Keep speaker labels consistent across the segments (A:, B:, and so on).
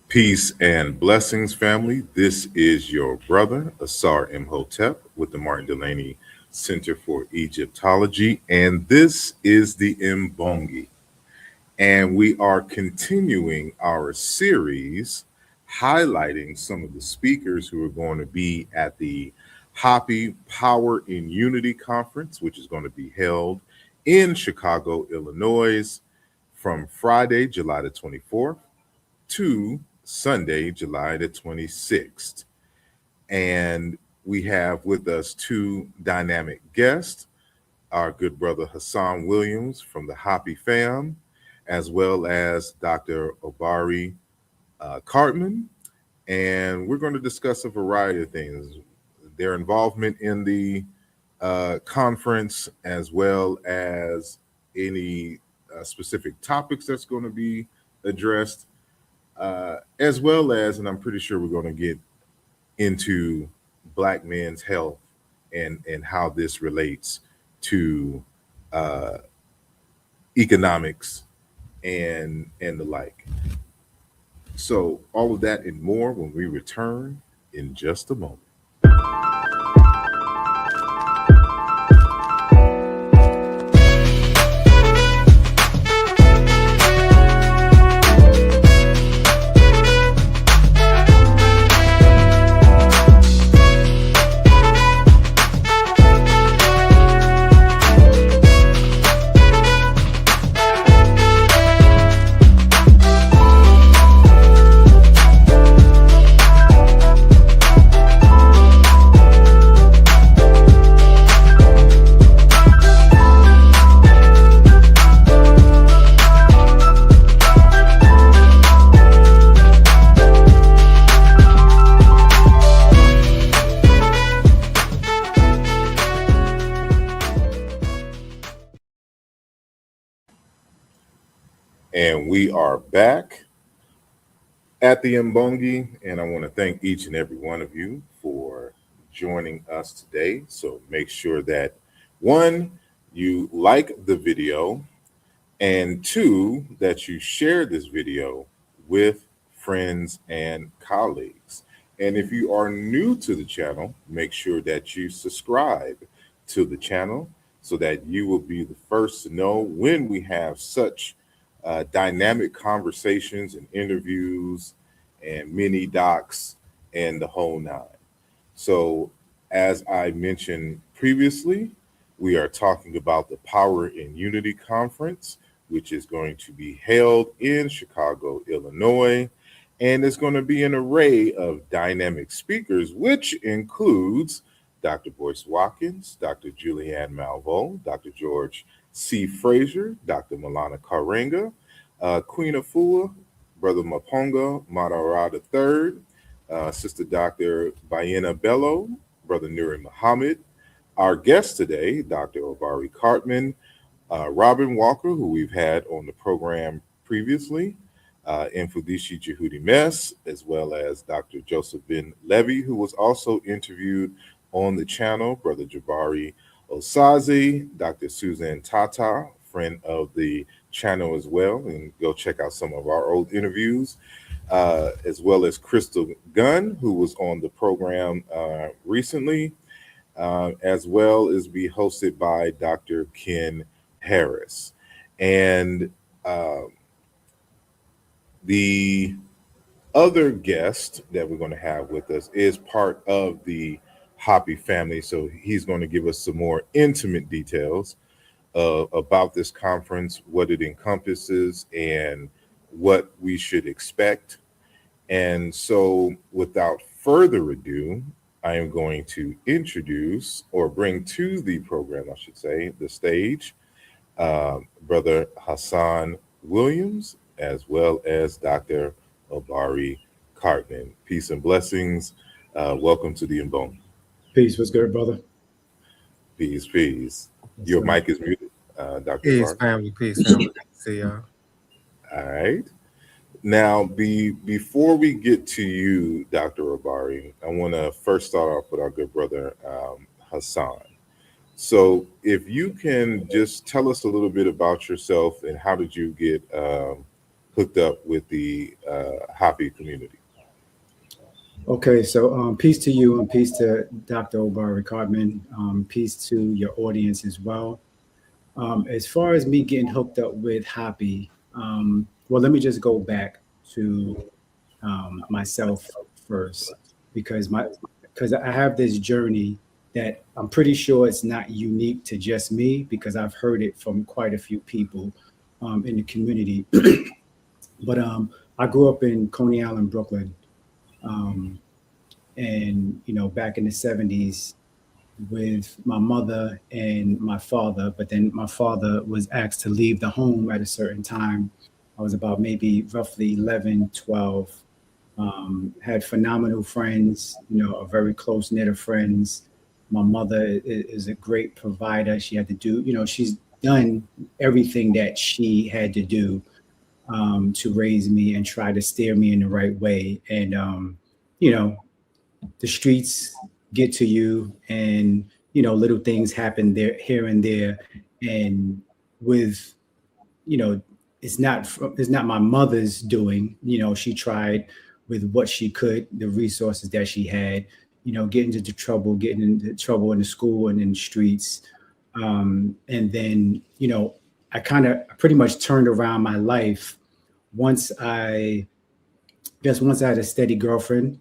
A: Peace and blessings, family. This is your brother, asarimhotep, with the Martin Delaney Center for Egyptology, and this is the Mbongi. And we are continuing our series highlighting some of the speakers who are going to be at the Hoppy Power in Unity Conference, which is going to be held in Chicago, Illinois, from Friday, July the 24th to Sunday, July the 26th. And we have with us two dynamic guests, our good brother Hassan Williams from the Hoppy fam, as well as Dr. Obari Cartman. And we're going to discuss a variety of things, their involvement in the conference, as well as any specific topics that's going to be addressed, as well as, and I'm pretty sure we're going to get into Black men's health and how this relates to uh, economics and the like. So all of that and more when we return in just a moment. And we are back at the Mbongi, and I want to thank each and every one of you for joining us today. So make sure that one, you like the video, and two, that you share this video with friends and colleagues. And if you are new to the channel, make sure that you subscribe to the channel so that you will be the first to know when we have such dynamic conversations and interviews and mini docs and the whole nine. So, as I mentioned previously, we are talking about the Power in Unity Conference, which is going to be held in Chicago, Illinois. And it's going to be an array of dynamic speakers, which includes Dr. Boyce Watkins, Dr. Julianne Malveaux, Dr. George C. Frazier, Dr. Milana Karenga, Queen Afua, Brother Maponga Madara III, Sister Dr. Bayena Bello, Brother Nuri Muhammad. Our guest today, Dr. Obari Cartman, Robin Walker, who we've had on the program previously, Infudishi Jehudi Mess, as well as Dr. Joseph Ben Levy, who was also interviewed on the channel, Brother Jabari Osaze, Dr. Suzanne Tata, friend of the channel as well, and go check out some of our old interviews, as well as Crystal Gunn, who was on the program recently, as well as be hosted by Dr. Ken Harris. And the other guest that we're going to have with us is part of the Hoppy family. So he's going to give us some more intimate details about this conference, what it encompasses, and what we should expect. And so, without further ado, I am going to introduce or bring to the program, I should say, the stage, Brother Hassan Williams, as well as Dr. Obari Cartman. Peace and blessings. Welcome to the Mbone.
B: Peace. What's good, brother?
A: Peace, peace. Your mic is muted, Dr.
C: Peace,
A: Obari.
C: family. Peace, family. Good to see y'all.
A: All right. Now, before we get to you, Dr. Obari, I want to first start off with our good brother, Hassan. So if you can just tell us a little bit about yourself and how did you get hooked up with the Hoppy community.
B: Okay, so peace to you and peace to Dr. Obari Cartman. Peace to your audience as well. As far as me getting hooked up with Hoppy, well, let me just go back to myself first because I have this journey that I'm pretty sure it's not unique to just me because I've heard it from quite a few people in the community. But I grew up in Coney Island, Brooklyn, um, and back in the '70s with my mother and my father. But then my father was asked to leave the home at a certain time. I was about maybe roughly 11, 12. Had phenomenal friends, a very close knit of friends. My mother is a great provider. She had to do, she's done everything that she had to do to raise me and try to steer me in the right way. And, you know, the streets get to you and, little things happen there, here and there. And with, you know, it's not my mother's doing. She tried with what she could, the resources that she had, getting into trouble in the school and in the streets. And then, I kind of pretty much turned around my life once once I had a steady girlfriend.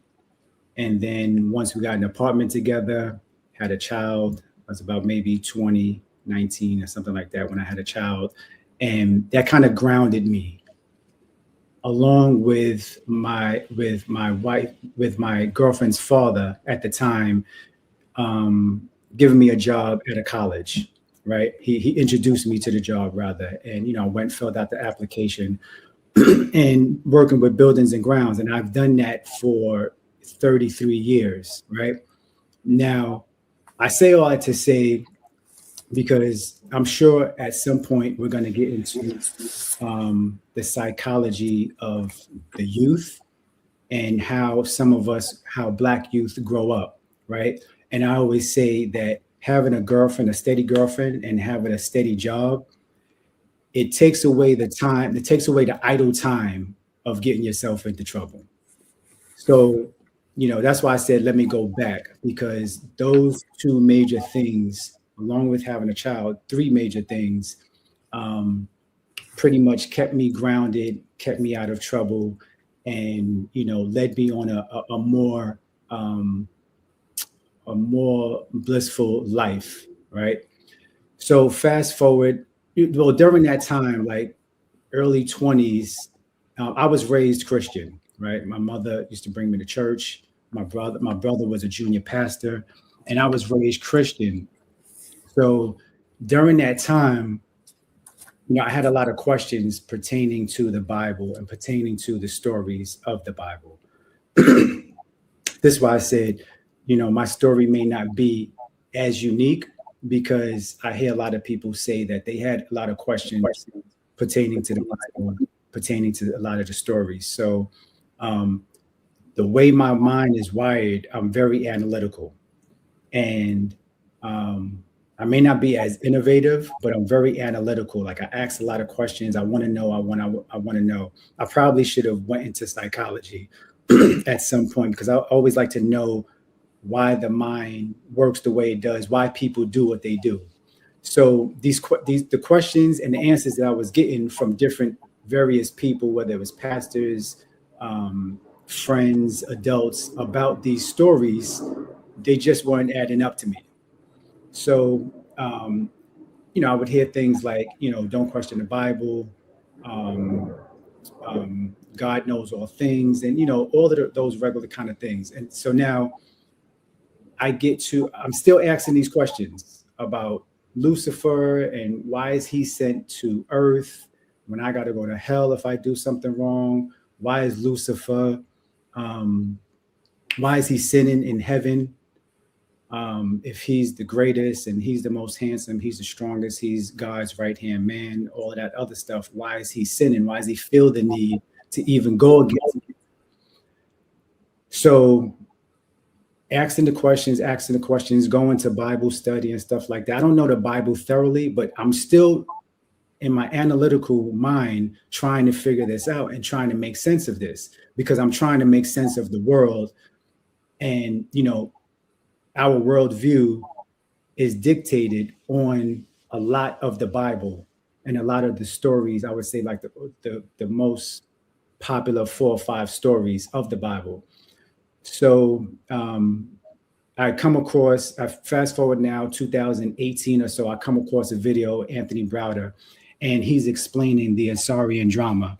B: And then once we got an apartment together, had a child, I was about maybe 20, 19 or something like that when I had a child. And that kind of grounded me along with my girlfriend's father at the time, giving me a job at a college, right? He introduced me to the job rather. And, I went, filled out the application and working with buildings and grounds. And I've done that for 33 years, right? Now, I say all that to say, because I'm sure at some point we're going to get into the psychology of the youth and how how Black youth grow up, right? And I always say that having a steady girlfriend, and having a steady job, it takes away the idle time of getting yourself into trouble. So, that's why I said, let me go back, because those two major things, along with having a child, three major things, um, pretty much kept me grounded, kept me out of trouble, and, led me on um, a more blissful life, right? So fast forward, well, during that time, like early 20s, I was raised Christian, right? My mother used to bring me to church. My brother was a junior pastor, and I was raised Christian. So during that time, I had a lot of questions pertaining to the Bible and pertaining to the stories of the Bible. This is why I said, my story may not be as unique, because I hear a lot of people say that they had a lot of questions pertaining to the Bible, pertaining to a lot of the stories. So, the way my mind is wired, I'm very analytical, and I may not be as innovative, but I'm very analytical. Like, I ask a lot of questions. I want to know. I want to know. I probably should have went into psychology at some point, because I always like to know why the mind works the way it does, why people do what they do. So the questions and the answers that I was getting from different various people, whether it was pastors, um, friends, adults, about these stories, they just weren't adding up to me. So, I would hear things like, don't question the Bible, um, God knows all things, and all of those regular kind of things. And so now I'm still asking these questions about Lucifer, and why is he sent to Earth when I got to go to hell if I do something wrong? Why is Lucifer? Um, why is he sinning in heaven? If he's the greatest and he's the most handsome, he's the strongest, he's God's right hand man, all of that other stuff. Why is he sinning? Why does he feel the need to even go against it? So, asking the questions, going to Bible study and stuff like that. I don't know the Bible thoroughly, but I'm still in my analytical mind trying to figure this out and trying to make sense of this, because I'm trying to make sense of the world. And, our worldview is dictated on a lot of the Bible and a lot of the stories. I would say like the most popular 4 or 5 stories of the Bible. So I fast forward now, 2018 or so, I come across a video, Anthony Browder, and he's explaining the Asarian drama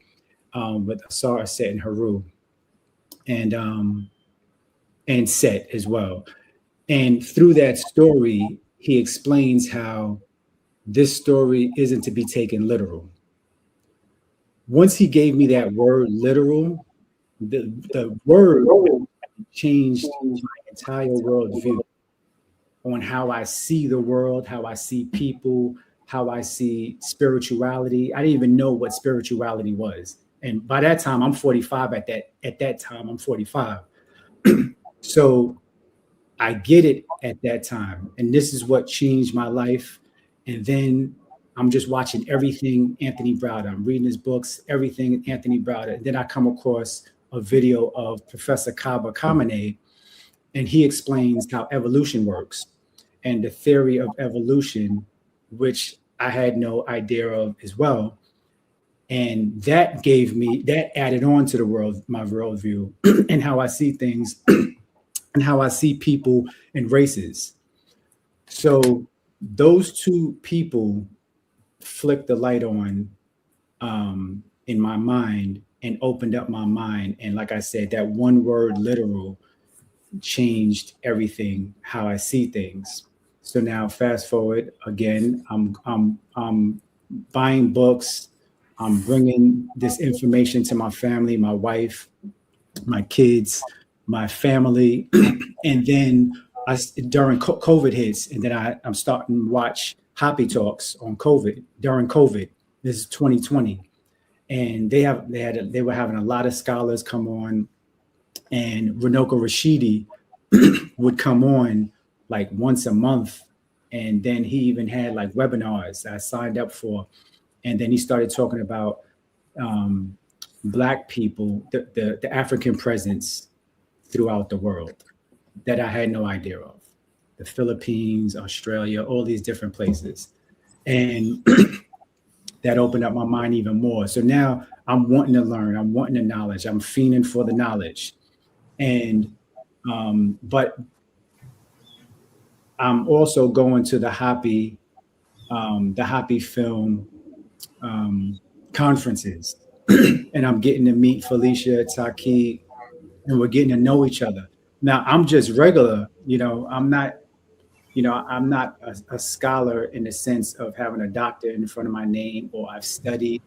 B: with Asar, Set, and Haru, and Set as well. And through that story, he explains how this story isn't to be taken literal. Once he gave me that word literal, the word changed my entire worldview on how I see the world, how I see people, how I see spirituality. I didn't even know what spirituality was. And by that time, I'm 45. At that time, I'm 45. So I get it at that time. And this is what changed my life. And then I'm just watching everything Anthony Browder. I'm reading his books, everything Anthony Browder. And then I come across a video of Professor Kaba Kamene, and he explains how evolution works and the theory of evolution, which I had no idea of as well. And that added on to my worldview and how I see things and how I see people and races. So those two people flicked the light on in my mind and opened up my mind. And like I said, that one word literal changed everything, how I see things. So now fast forward again, I'm buying books. I'm bringing this information to my family, my wife, my kids, my family. And then during COVID hits, and then I'm starting to watch Happy Talks on COVID during COVID. This is 2020. And they were having a lot of scholars come on, and Runoko Rashidi would come on like once a month. And then he even had like webinars I signed up for. And then he started talking about Black people, the African presence throughout the world that I had no idea of. The Philippines, Australia, all these different places. And that opened up my mind even more. So now I'm wanting to learn. I'm wanting the knowledge. I'm fiending for the knowledge. And but I'm also going to the Happy Film conferences, and I'm getting to meet Felicia, Taki, and we're getting to know each other. Now I'm just regular, I'm not a scholar in the sense of having a doctor in front of my name, or I've studied,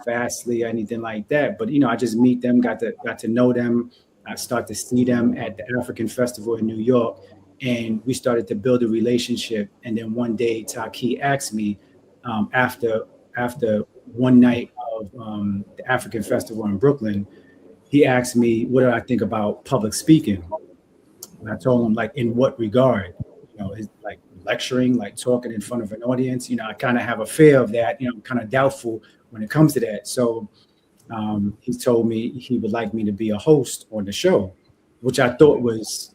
B: vastly or anything like that. But I just meet them, got to know them. I start to see them at the African Festival in New York, and we started to build a relationship. And then one day, Taki asked me after one night of the African Festival in Brooklyn, he asked me, what do I think about public speaking? And I told him, like, in what regard? Is like lecturing, like talking in front of an audience. I kind of have a fear of that. I'm kind of doubtful when it comes to that. So he told me he would like me to be a host on the show, which I thought was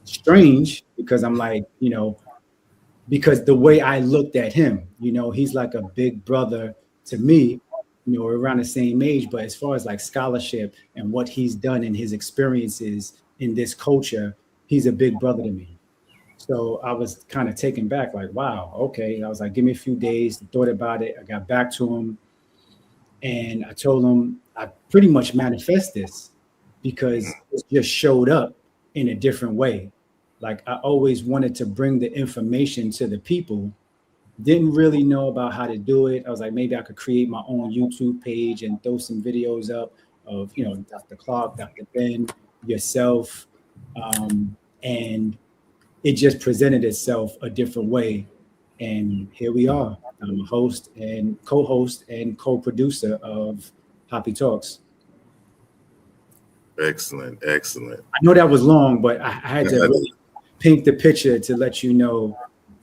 B: strange, because I'm like, because the way I looked at him, he's like a big brother to me. We're around the same age, but as far as like scholarship and what he's done in his experiences in this culture, he's a big brother to me. So I was kind of taken back, like, wow, okay. I was like, give me a few days, thought about it. I got back to him, and I told him I pretty much manifest this because it just showed up in a different way. Like, I always wanted to bring the information to the people, didn't really know about how to do it. I was like, maybe I could create my own YouTube page and throw some videos up of, Dr. Clark, Dr. Ben, yourself. And it just presented itself a different way. And here we are. I'm a host and co-host and co-producer of Happy Talks.
A: Excellent.
B: I know that was long, but I had to really paint the picture to let you know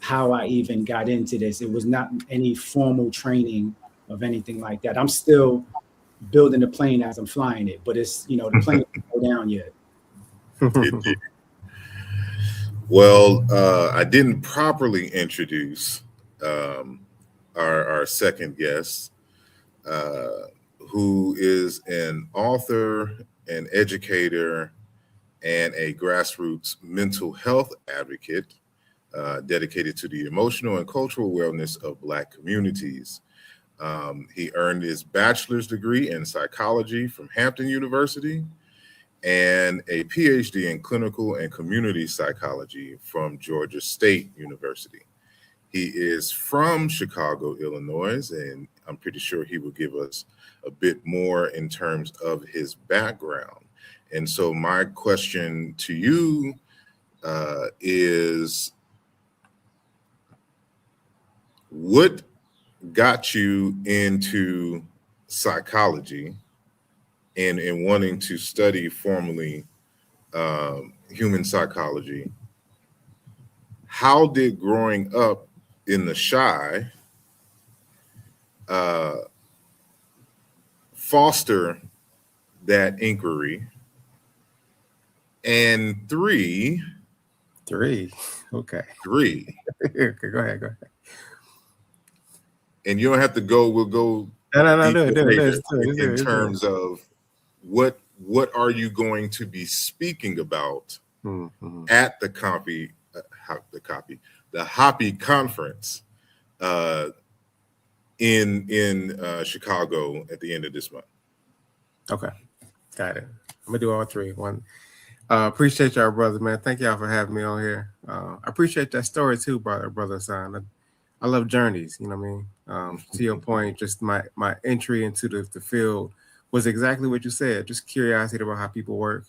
B: how I even got into this. It was not any formal training of anything like that. I'm still building the plane as I'm flying it, but it's, the plane didn't go down yet.
A: It did. Well, I didn't properly introduce our second guest, who is an author, an educator, and a grassroots mental health advocate dedicated to the emotional and cultural wellness of Black communities. He earned his bachelor's degree in psychology from Hampton University and a PhD in clinical and community psychology from Georgia State University. He is from Chicago, Illinois, and I'm pretty sure he will give us a bit more in terms of his background. And so my question to you is, what got you into psychology and wanting to study formally human psychology? How did growing up in the Chi foster that inquiry? And three.
C: Okay.
A: Okay,
C: go ahead.
A: And you don't have to go. We'll go.
C: No, do
A: later
C: it.
A: In terms of what are you going to be speaking about at the Hoppy conference in Chicago at the end of this month?
C: Okay, got it. I'm gonna do all three. One, appreciate y'all, brother, man. Thank y'all for having me on here. I appreciate that story too, brother Hassan. I love journeys. You know what I mean? To your point, just my entry into the field was exactly what you said. Just curiosity about how people work.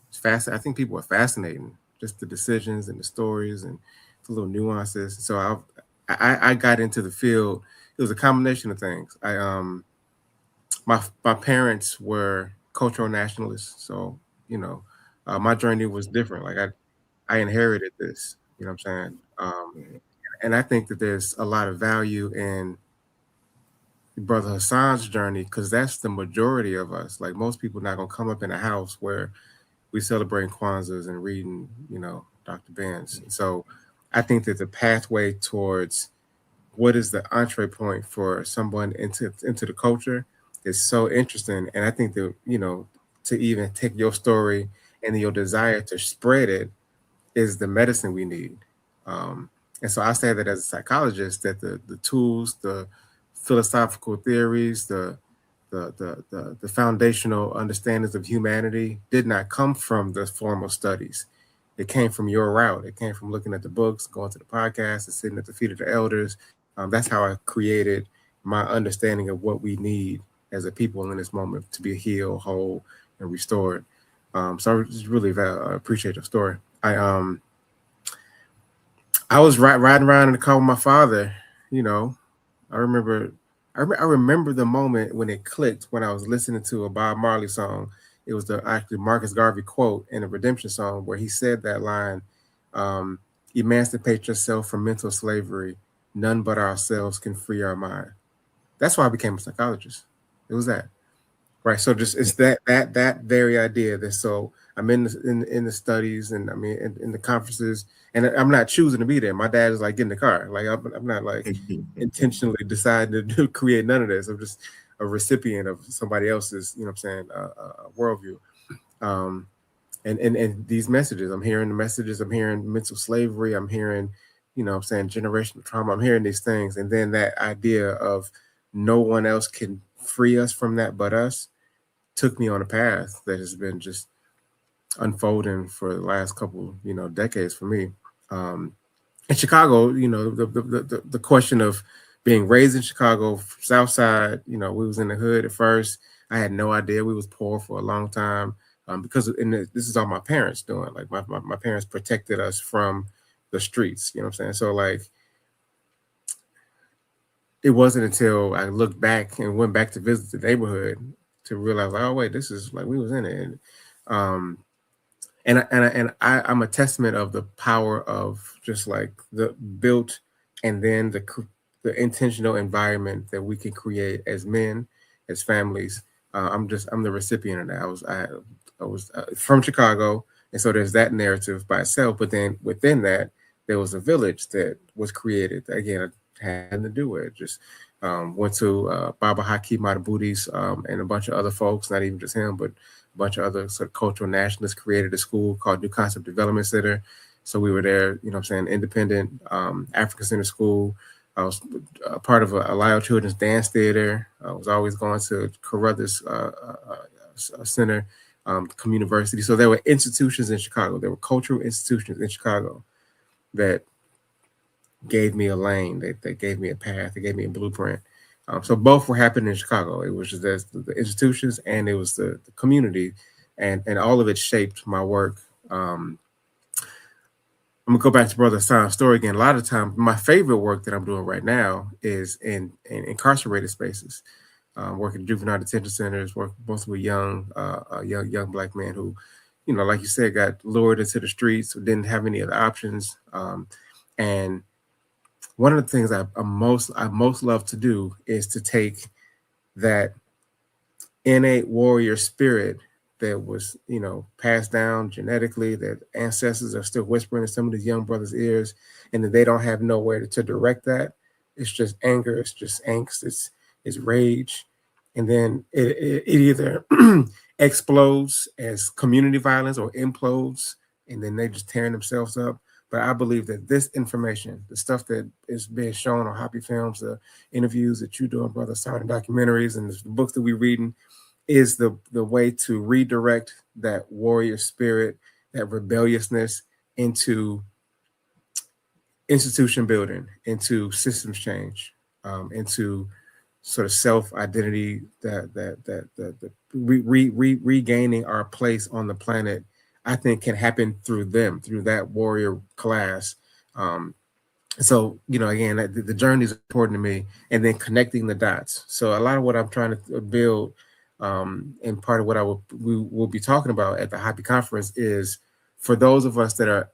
C: It's fascinating. I think people are fascinating. Just the decisions and the stories and the little nuances. So I got into the field. It was a combination of things. My parents were cultural nationalists, so my journey was different. Like I inherited this. You know what I'm saying? And I think that there's a lot of value in Brother Hassan's journey because that's the majority of us. Like most people not gonna come up in a house where we celebrate Kwanzaa's and reading, Dr. Benz. So I think that the pathway towards what is the entree point for someone into the culture is so interesting. And I think that, to even take your story and your desire to spread it is the medicine we need. And so I say that as a psychologist, that the tools, the philosophical theories, the foundational understandings of humanity did not come from the formal studies. It came from your route. It came from looking at the books, going to the podcast, and sitting at the feet of the elders. That's how I created my understanding of what we need as a people in this moment to be healed, whole, and restored. So I just really appreciate your story. I was riding around in the car with my father. I remember the moment when it clicked when I was listening to a Bob Marley song. It was the actually Marcus Garvey quote in a Redemption song where he said that line, "Emancipate yourself from mental slavery. None but ourselves can free our mind." That's why I became a psychologist. It was that. Right. So just it's that very idea that so I'm in the studies and I mean in the conferences and I'm not choosing to be there. My dad is like, get in the car. Like I'm not like intentionally deciding to create none of this. I'm just a recipient of somebody else's, worldview. And these messages, I'm hearing the messages, I'm hearing mental slavery, I'm hearing, generational trauma, I'm hearing these things. And then that idea of no one else can free us from that but us took me on a path that has been just unfolding for the last couple, decades for me. In Chicago, the question of being raised in Chicago, South Side, we was in the hood at first. I had no idea we was poor for a long time because this is all my parents doing. Like my parents protected us from the streets, So like, it wasn't until I looked back and went back to visit the neighborhood to realize, like, oh wait, this is like we was in it, and I'm a testament of the power of just like the built and then the intentional environment that we can create as men, as families. I'm the recipient of that. I was from Chicago, and so there's that narrative by itself. But then within that, there was a village that was created. Again, I had nothing to do with it. Just went to Baba Haki Matabudi's and a bunch of other folks, not even just him, but a bunch of other sort of cultural nationalists, created a school called New Concept Development Center. So we were there, you know what I'm saying, independent African Center School. I was part of a Lyle Children's Dance Theater. I was always going to Carruthers Center, Community University. So there were institutions in Chicago. There were cultural institutions in Chicago that gave me a lane, that gave me a path, they gave me a blueprint. So both were happening in Chicago. It was just the institutions and it was the community, and all of it shaped my work. I'm gonna go back to Brother Hassan's story again. A lot of times, my favorite work that I'm doing right now is in incarcerated spaces, working in juvenile detention centers, working mostly with young black men who, you know, like you said, got lured into the streets, who didn't have any other options. And one of the things I most love to do is to take that innate warrior spirit that was, you know, passed down genetically, that ancestors are still whispering in some of these young brothers' ears, and that they don't have nowhere to direct that. It's just anger, it's just angst, it's rage. And then it either explodes as community violence or implodes, and then they just tearing themselves up. But I believe that this information, the stuff that is being shown on Hoppy Films, the interviews that you doing, Brother Hassan, documentaries, and the books that we're reading, is the way to redirect that warrior spirit, that rebelliousness, into institution building, into systems change, into sort of self-identity, that regaining our place on the planet, I think can happen through them, through that warrior class. So, you know, again, the journey is important to me, and then connecting the dots. So a lot of what I'm trying to build, and part of what we will be talking about at the Hoppy Conference, is for those of us that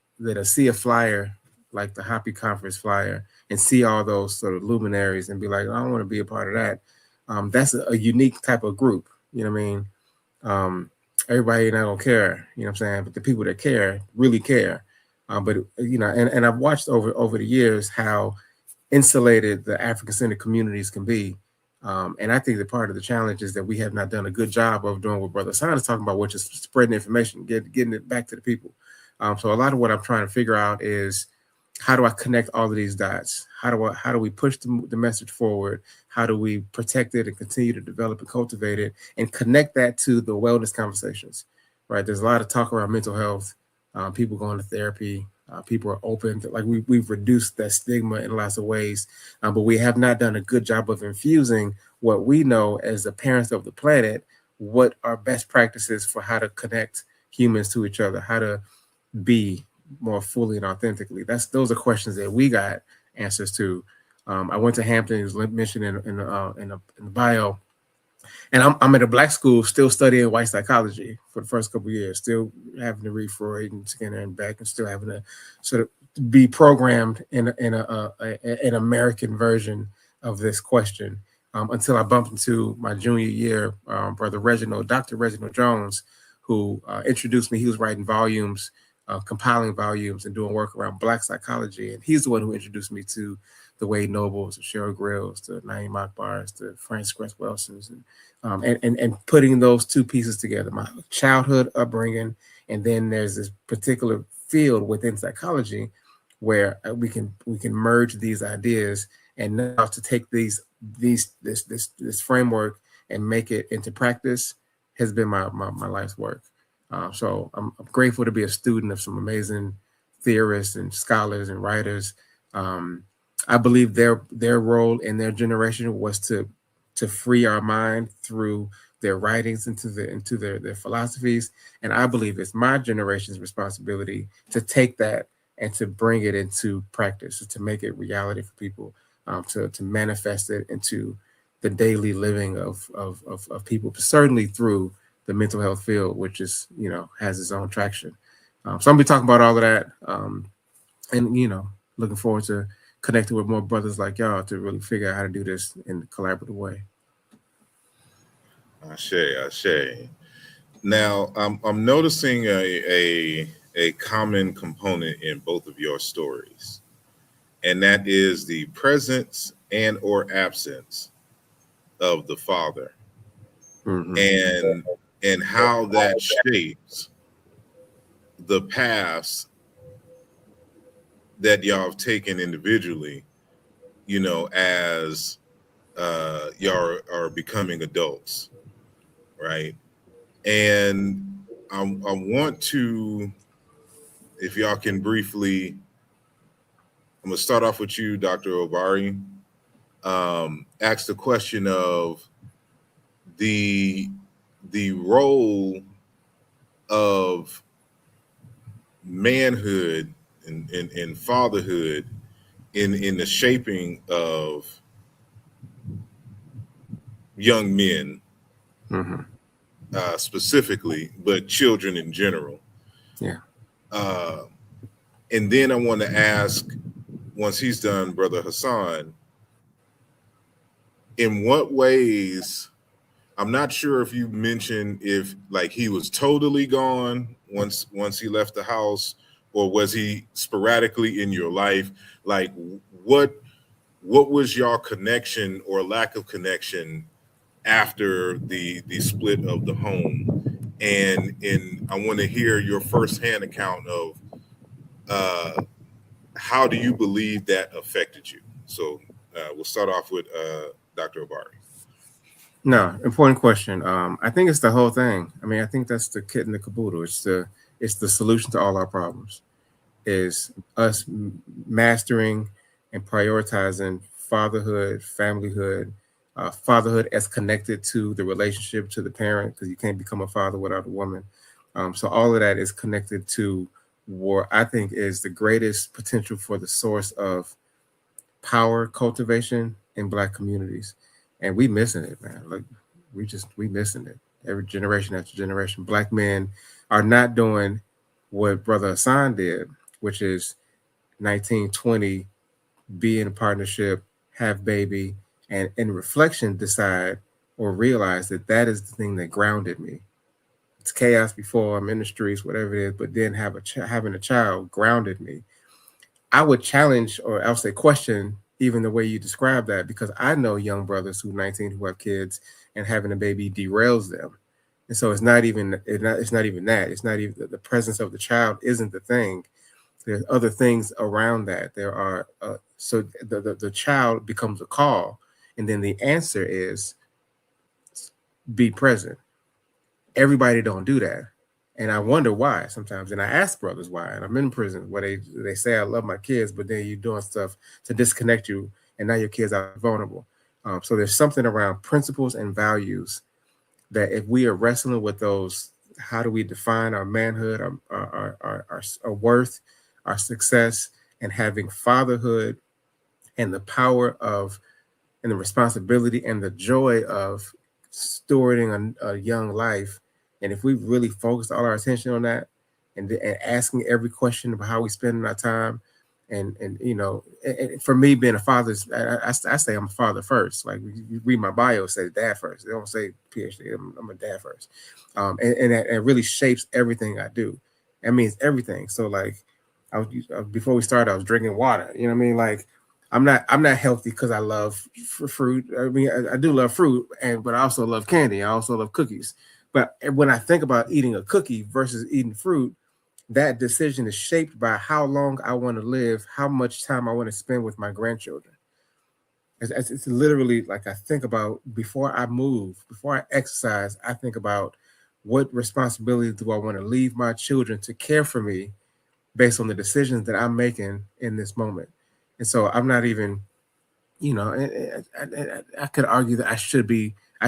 C: see a flyer like the Hoppy Conference flyer and see all those sort of luminaries and be like, I want to be a part of that. That's a unique type of group. You know what I mean? Everybody not gonna care, you know what I'm saying? But the people that care really care. But you know, and I've watched over the years how insulated the African-centered communities can be. And I think that part of the challenge is that we have not done a good job of doing what Brother Hassan is talking about, which is spreading information, getting it back to the people. So a lot of what I'm trying to figure out is, how do I connect all of these dots? How do we push the message forward? How do we protect it and continue to develop and cultivate it, and connect that to the wellness conversations, right? There's a lot of talk around mental health, people going to therapy, people are open to, like, we've reduced that stigma in lots of ways, but we have not done a good job of infusing what we know as the parents of the planet, what are best practices for how to connect humans to each other, how to be more fully and authentically. Those are questions that we got answers to. I went to Hampton, it was mentioned in the bio, and I'm at a black school still studying white psychology for the first couple of years, still having to read Freud and Skinner and Beck, and still having to sort of be programmed in an American version of this question, until I bumped into my junior year, Dr. Reginald Jones, who introduced me. He was writing volumes, compiling volumes and doing work around Black psychology. And he's the one who introduced me to the Wade Nobles, the Cheryl Grills, the Naeem Akbars, the Frances Cress Welsons, and putting those two pieces together, my childhood upbringing, and then there's this particular field within psychology where we can merge these ideas, and now to take this framework and make it into practice has been my life's work. So I'm grateful to be a student of some amazing theorists and scholars and writers. I believe their role in their generation was to free our mind through their writings into their philosophies. And I believe it's my generation's responsibility to take that and to bring it into practice, to make it reality for people, to manifest it into the daily living of people, certainly through the mental health field, which is, you know, has its own traction. So I'm gonna be talking about all of that, and, you know, looking forward to connected with more brothers like y'all to really figure out how to do this in a collaborative way.
A: Ashe. Now, I'm noticing a common component in both of your stories, and that is the presence and or absence of the father, and how that shapes the paths that y'all have taken individually, as y'all are becoming adults, right? And I want to, if y'all can briefly, I'm gonna start off with you, Dr. Obari. Ask the question of the role of manhood and fatherhood in the shaping of young men, specifically, but children in general.
C: Yeah.
A: And then I want to ask, once he's done, Brother Hassan, in what ways, I'm not sure if you mentioned if like he was totally gone once he left the house, or was he sporadically in your life? Like what was your connection or lack of connection after the split of the home? And I want to hear your firsthand account of how do you believe that affected you? So we'll start off with Dr. Obari.
C: No, important question. I think it's the whole thing. I mean, I think that's the kit in the caboodle. It's the solution to all our problems. Is us mastering and prioritizing fatherhood, familyhood, fatherhood as connected to the relationship to the parent, because you can't become a father without a woman. So all of that is connected to what I think is the greatest potential for the source of power cultivation in Black communities. And we missing it, man. Like we missing it. Every generation after generation, Black men are not doing what Brother Hassan did, which is 1920, be in a partnership, have baby, and in reflection decide or realize that that is the thing that grounded me. It's chaos before, I'm in the streets, whatever it is, but then having a child grounded me. I would challenge, or I'll say question, even the way you describe that, because I know young brothers who 19 who have kids, and having a baby derails them. And so it's not even that. It's not even the presence of the child isn't the thing. There's other things around that. There are so the child becomes a call, and then the answer is be present. Everybody don't do that. And I wonder why sometimes. And I ask brothers why. And I'm in prison where they say I love my kids, but then you're doing stuff to disconnect you, and now your kids are vulnerable. So there's something around principles and values that if we are wrestling with those, how do we define our manhood, our worth, our success, and having fatherhood and the power of, and the responsibility and the joy of stewarding a young life. And if we really focus all our attention on that, and asking every question about how we spend our time, and for me being a father, I say I'm a father first. Like you read my bio, it says dad first. They don't say PhD. I'm a dad first, and it really shapes everything I do. That means everything. So like, before we started, I was drinking water. You know what I mean? Like, I'm not healthy because I love fruit. I mean, I do love fruit, but I also love candy. I also love cookies. But when I think about eating a cookie versus eating fruit, that decision is shaped by how long I want to live, how much time I want to spend with my grandchildren. It's literally like, I think about, before I move, before I exercise, I think about what responsibility do I want to leave my children to care for me based on the decisions that I'm making in this moment. And so I'm not even, I could argue that I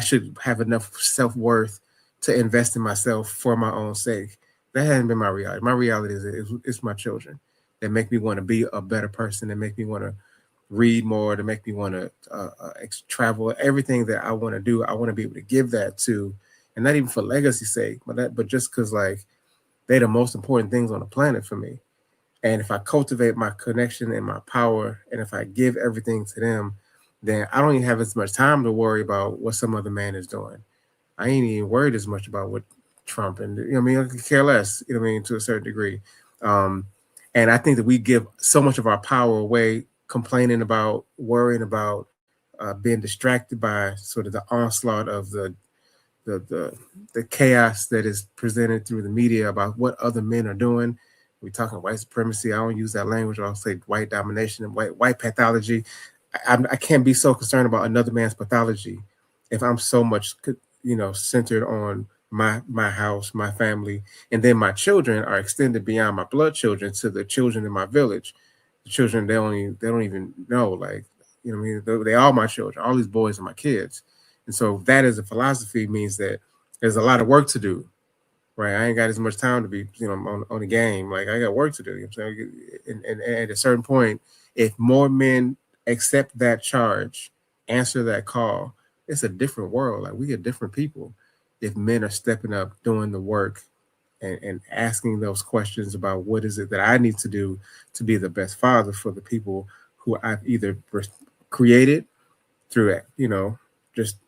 C: should have enough self-worth to invest in myself for my own sake. That hasn't been my reality. My reality is it's my children that make me want to be a better person, that make me want to read more, to make me want to travel. Everything that I want to do, I want to be able to give that to, and not even for legacy's sake, but just because like they're the most important things on the planet for me. And if I cultivate my connection and my power, and if I give everything to them, then I don't even have as much time to worry about what some other man is doing. I ain't even worried as much about what Trump and I mean, I could care less, I mean, to a certain degree. And I think that we give so much of our power away, complaining about, worrying about, being distracted by sort of the onslaught of the the chaos that is presented through the media about what other men are doing. We're talking white supremacy. I don't use that language. I'll say white domination and white pathology. I can't be so concerned about another man's pathology if I'm so much, centered on my house, my family, and then my children are extended beyond my blood children to the children in my village. The children they don't even know, like, I mean, they all my children. All these boys are my kids, and so that as a philosophy means that there's a lot of work to do. Right, I ain't got as much time to be, on the game. Like, I got work to do. You know what I'm saying? And at a certain point, if more men accept that charge, answer that call, it's a different world. Like, we get different people if men are stepping up, doing the work, and asking those questions about what is it that I need to do to be the best father for the people who I've either created through, just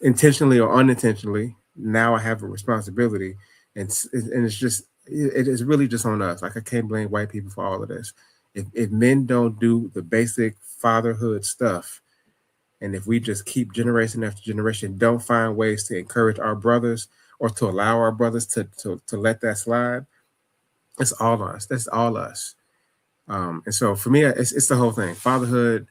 C: intentionally or unintentionally. Now I have a responsibility, and it's just, it is really just on us. Like, I can't blame white people for all of this. If men don't do the basic fatherhood stuff, and if we just keep generation after generation, don't find ways to encourage our brothers or to allow our brothers to let that slide, it's all us. That's all us. And so for me, it's the whole thing: fatherhood,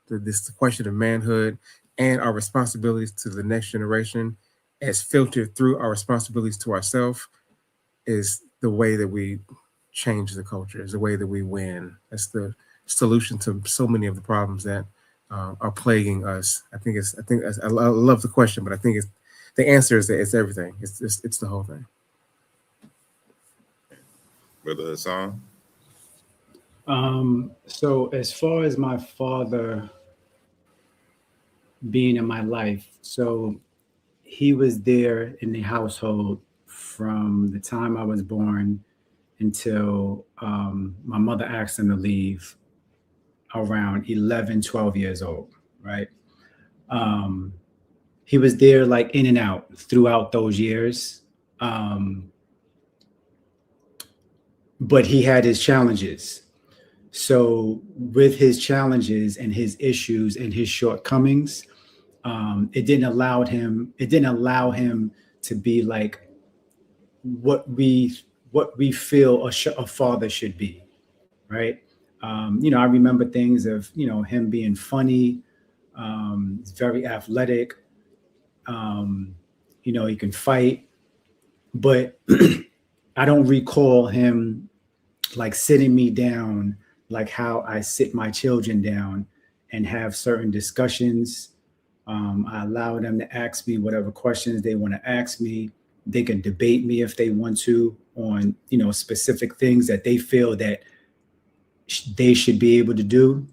C: this question of manhood, and our responsibilities to the next generation, as filtered through our responsibilities to ourselves, is the way that we change the culture. Is the way that we win. That's the solution to so many of the problems that are plaguing us. I love the question, but I think the answer is that it's everything. It's the whole thing.
A: Brother Hassan?
B: So as far as my father being in my life, so he was there in the household from the time I was born until my mother asked him to leave around 11, 12 years old, right? He was there like in and out throughout those years. But he had his challenges. So with his challenges and his issues and his shortcomings, it didn't allow him to be like what we feel a father should be, right? I remember things of him being funny. He's very athletic. He can fight, but I don't recall him like sitting me down like how I sit my children down and have certain discussions. I allow them to ask me whatever questions they want to ask me. They can debate me if they want to on specific things that they feel that they should be able to do.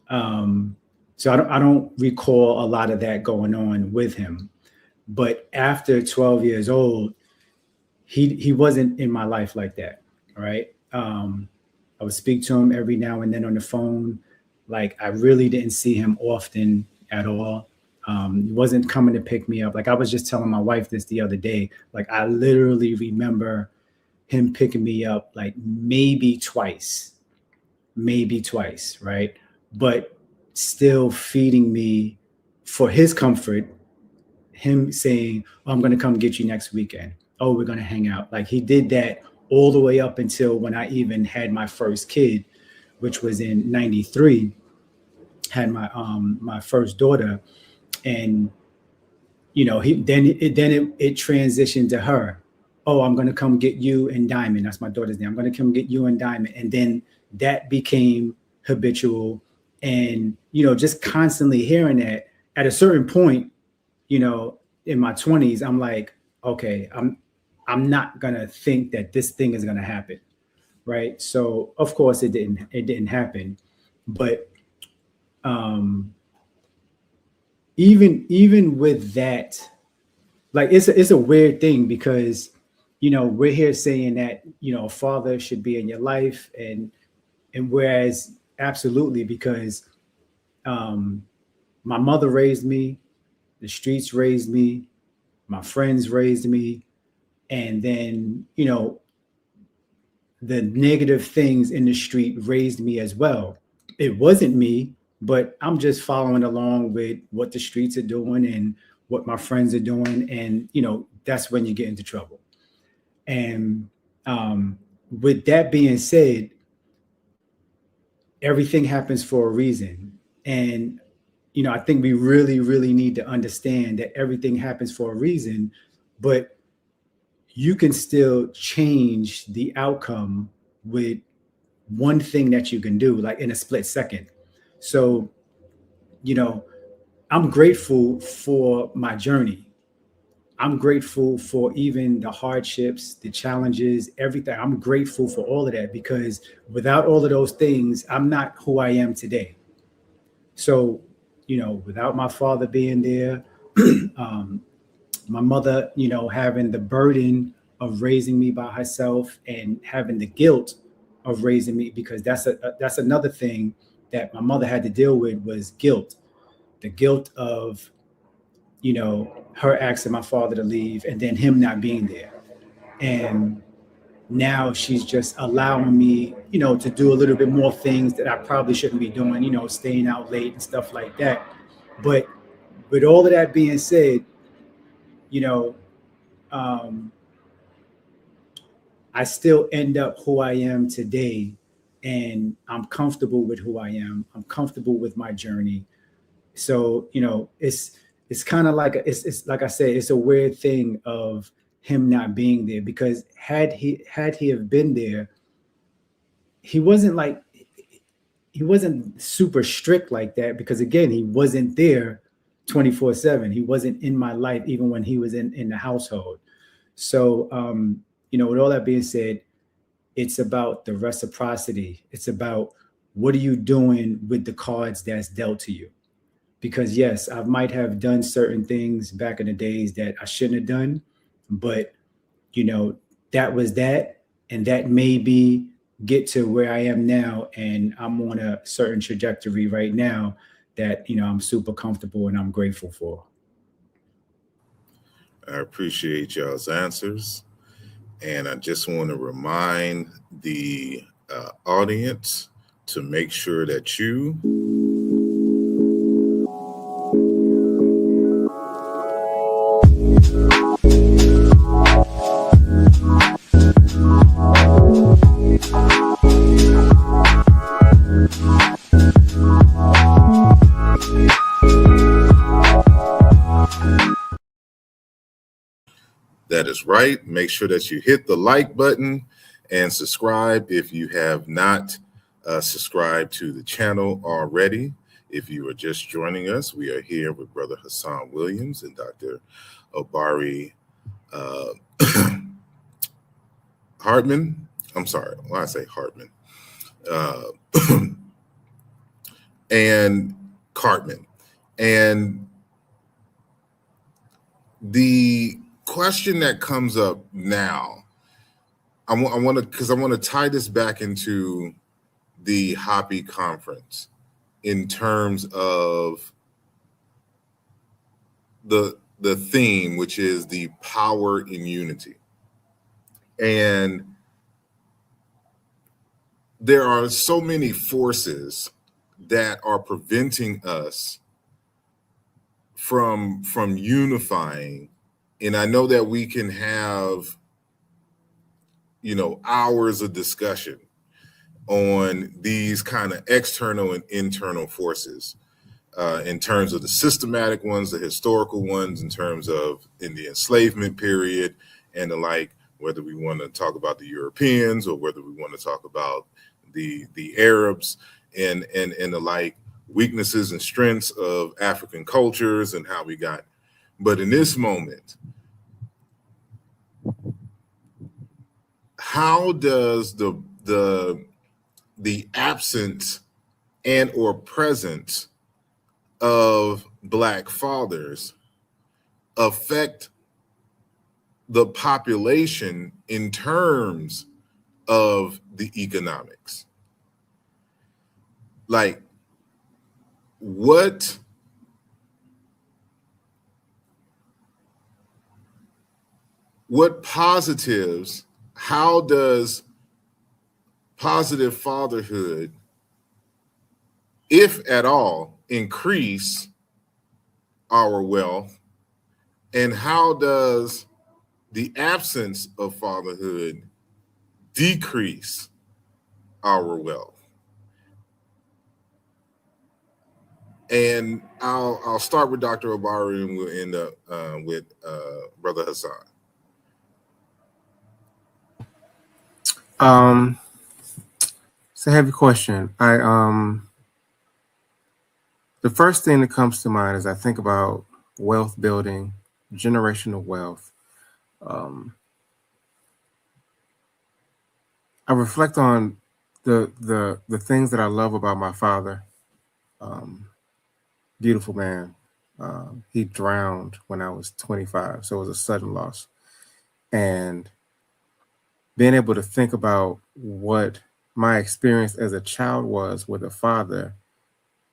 B: So I don't recall a lot of that going on with him. But after 12 years old, he wasn't in my life like that. Right. I would speak to him every now and then on the phone. Like, I really didn't see him often at all. He wasn't coming to pick me up. Like, I was just telling my wife this the other day. Like, I literally remember him picking me up like maybe twice, right? But still feeding me for his comfort. Him saying, "Oh, I'm going to come get you next weekend. Oh, we're going to hang out." Like, he did that all the way up until when I even had my first kid, which was in '93. Had my first daughter, and it transitioned to her. "Oh, I'm going to come get you and Diamond." That's my daughter's name. "I'm going to come get you and Diamond," and then that became habitual, and just constantly hearing that. At a certain point, in my 20s, I'm like, okay, I'm not gonna think that this thing is gonna happen, right? So of course it didn't happen, but even with that, like, it's a weird thing because we're here saying that, a father should be in your life, and whereas absolutely, because um, my mother raised me, the streets raised me, my friends raised me, and then, the negative things in the street raised me as well. It wasn't me, but I'm just following along with what the streets are doing and what my friends are doing. And, that's when you get into trouble. And with that being said, everything happens for a reason. And, I think we really, really need to understand that everything happens for a reason, but you can still change the outcome with one thing that you can do, like in a split second. So, you know, I'm grateful for my journey. I'm grateful for even the hardships, the challenges, everything. I'm grateful for all of that, because without all of those things, I'm not who I am today. So, without my father being there, um, my mother, having the burden of raising me by herself and having the guilt of raising me, because that's another thing that my mother had to deal with, was guilt. The guilt of, her asking my father to leave and then him not being there. And now she's just allowing me, to do a little bit more things that I probably shouldn't be doing, staying out late and stuff like that. But with all of that being said, you know, um, I still end up who I am today, and I'm comfortable with who I am. I'm comfortable with my journey. So, it's kind of like it's like I said, it's a weird thing of him not being there, because had he have been there, he wasn't like he wasn't super strict like that, because again, he wasn't there 24/7. He wasn't in my life even when he was in the household. So, with all that being said, it's about the reciprocity. It's about, what are you doing with the cards that's dealt to you? Because yes, I might have done certain things back in the days that I shouldn't have done, but you know, that was that, and that made me get to where I am now, and I'm on a certain trajectory right now that, I'm super comfortable and I'm grateful for.
A: I appreciate y'all's answers. And I just want to remind the audience to make sure that you that is right. Make sure that you hit the like button and subscribe if you have not subscribed to the channel already. If you are just joining us, we are here with Brother Hassan Williams and Dr. Obari uh, Hartman. I'm sorry, why I say Hartman. Uh, and Cartman. And the question that comes up now, I want to tie this back into the Hoppy conference in terms of the theme, which is the power in unity. And there are so many forces that are preventing us from unifying. And I know that we can have, hours of discussion on these kind of external and internal forces, in terms of the systematic ones, the historical ones, in terms of in the enslavement period and the like, whether we want to talk about the Europeans or whether we want to talk about the Arabs and the like, weaknesses and strengths of African cultures and how we got. But in this moment, how does the absence and or presence of Black fathers affect the population in terms of the economics. Like, what positives, how does positive fatherhood, if at all, increase our wealth? And how does the absence of fatherhood decrease our wealth? And I'll start with Dr. Obari, and we'll end up with Brother Hassan.
C: It's a heavy question. The first thing that comes to mind as I think about wealth building, generational wealth, I reflect on the things that I love about my father. Beautiful man. He drowned when I was 25, so it was a sudden loss. And being able to think about what my experience as a child was with a father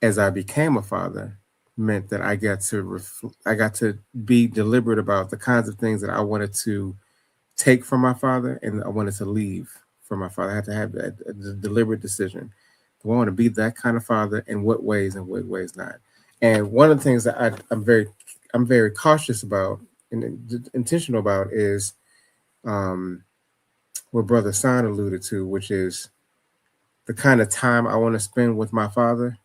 C: as I became a father meant that I got to be deliberate about the kinds of things that I wanted to take from my father and I wanted to leave from my father. I had to have a deliberate decision. Do I want to be that kind of father? In what ways and what ways not? And one of the things that I'm very cautious about and intentional about is what Brother Hassan alluded to, which is the kind of time I want to spend with my father.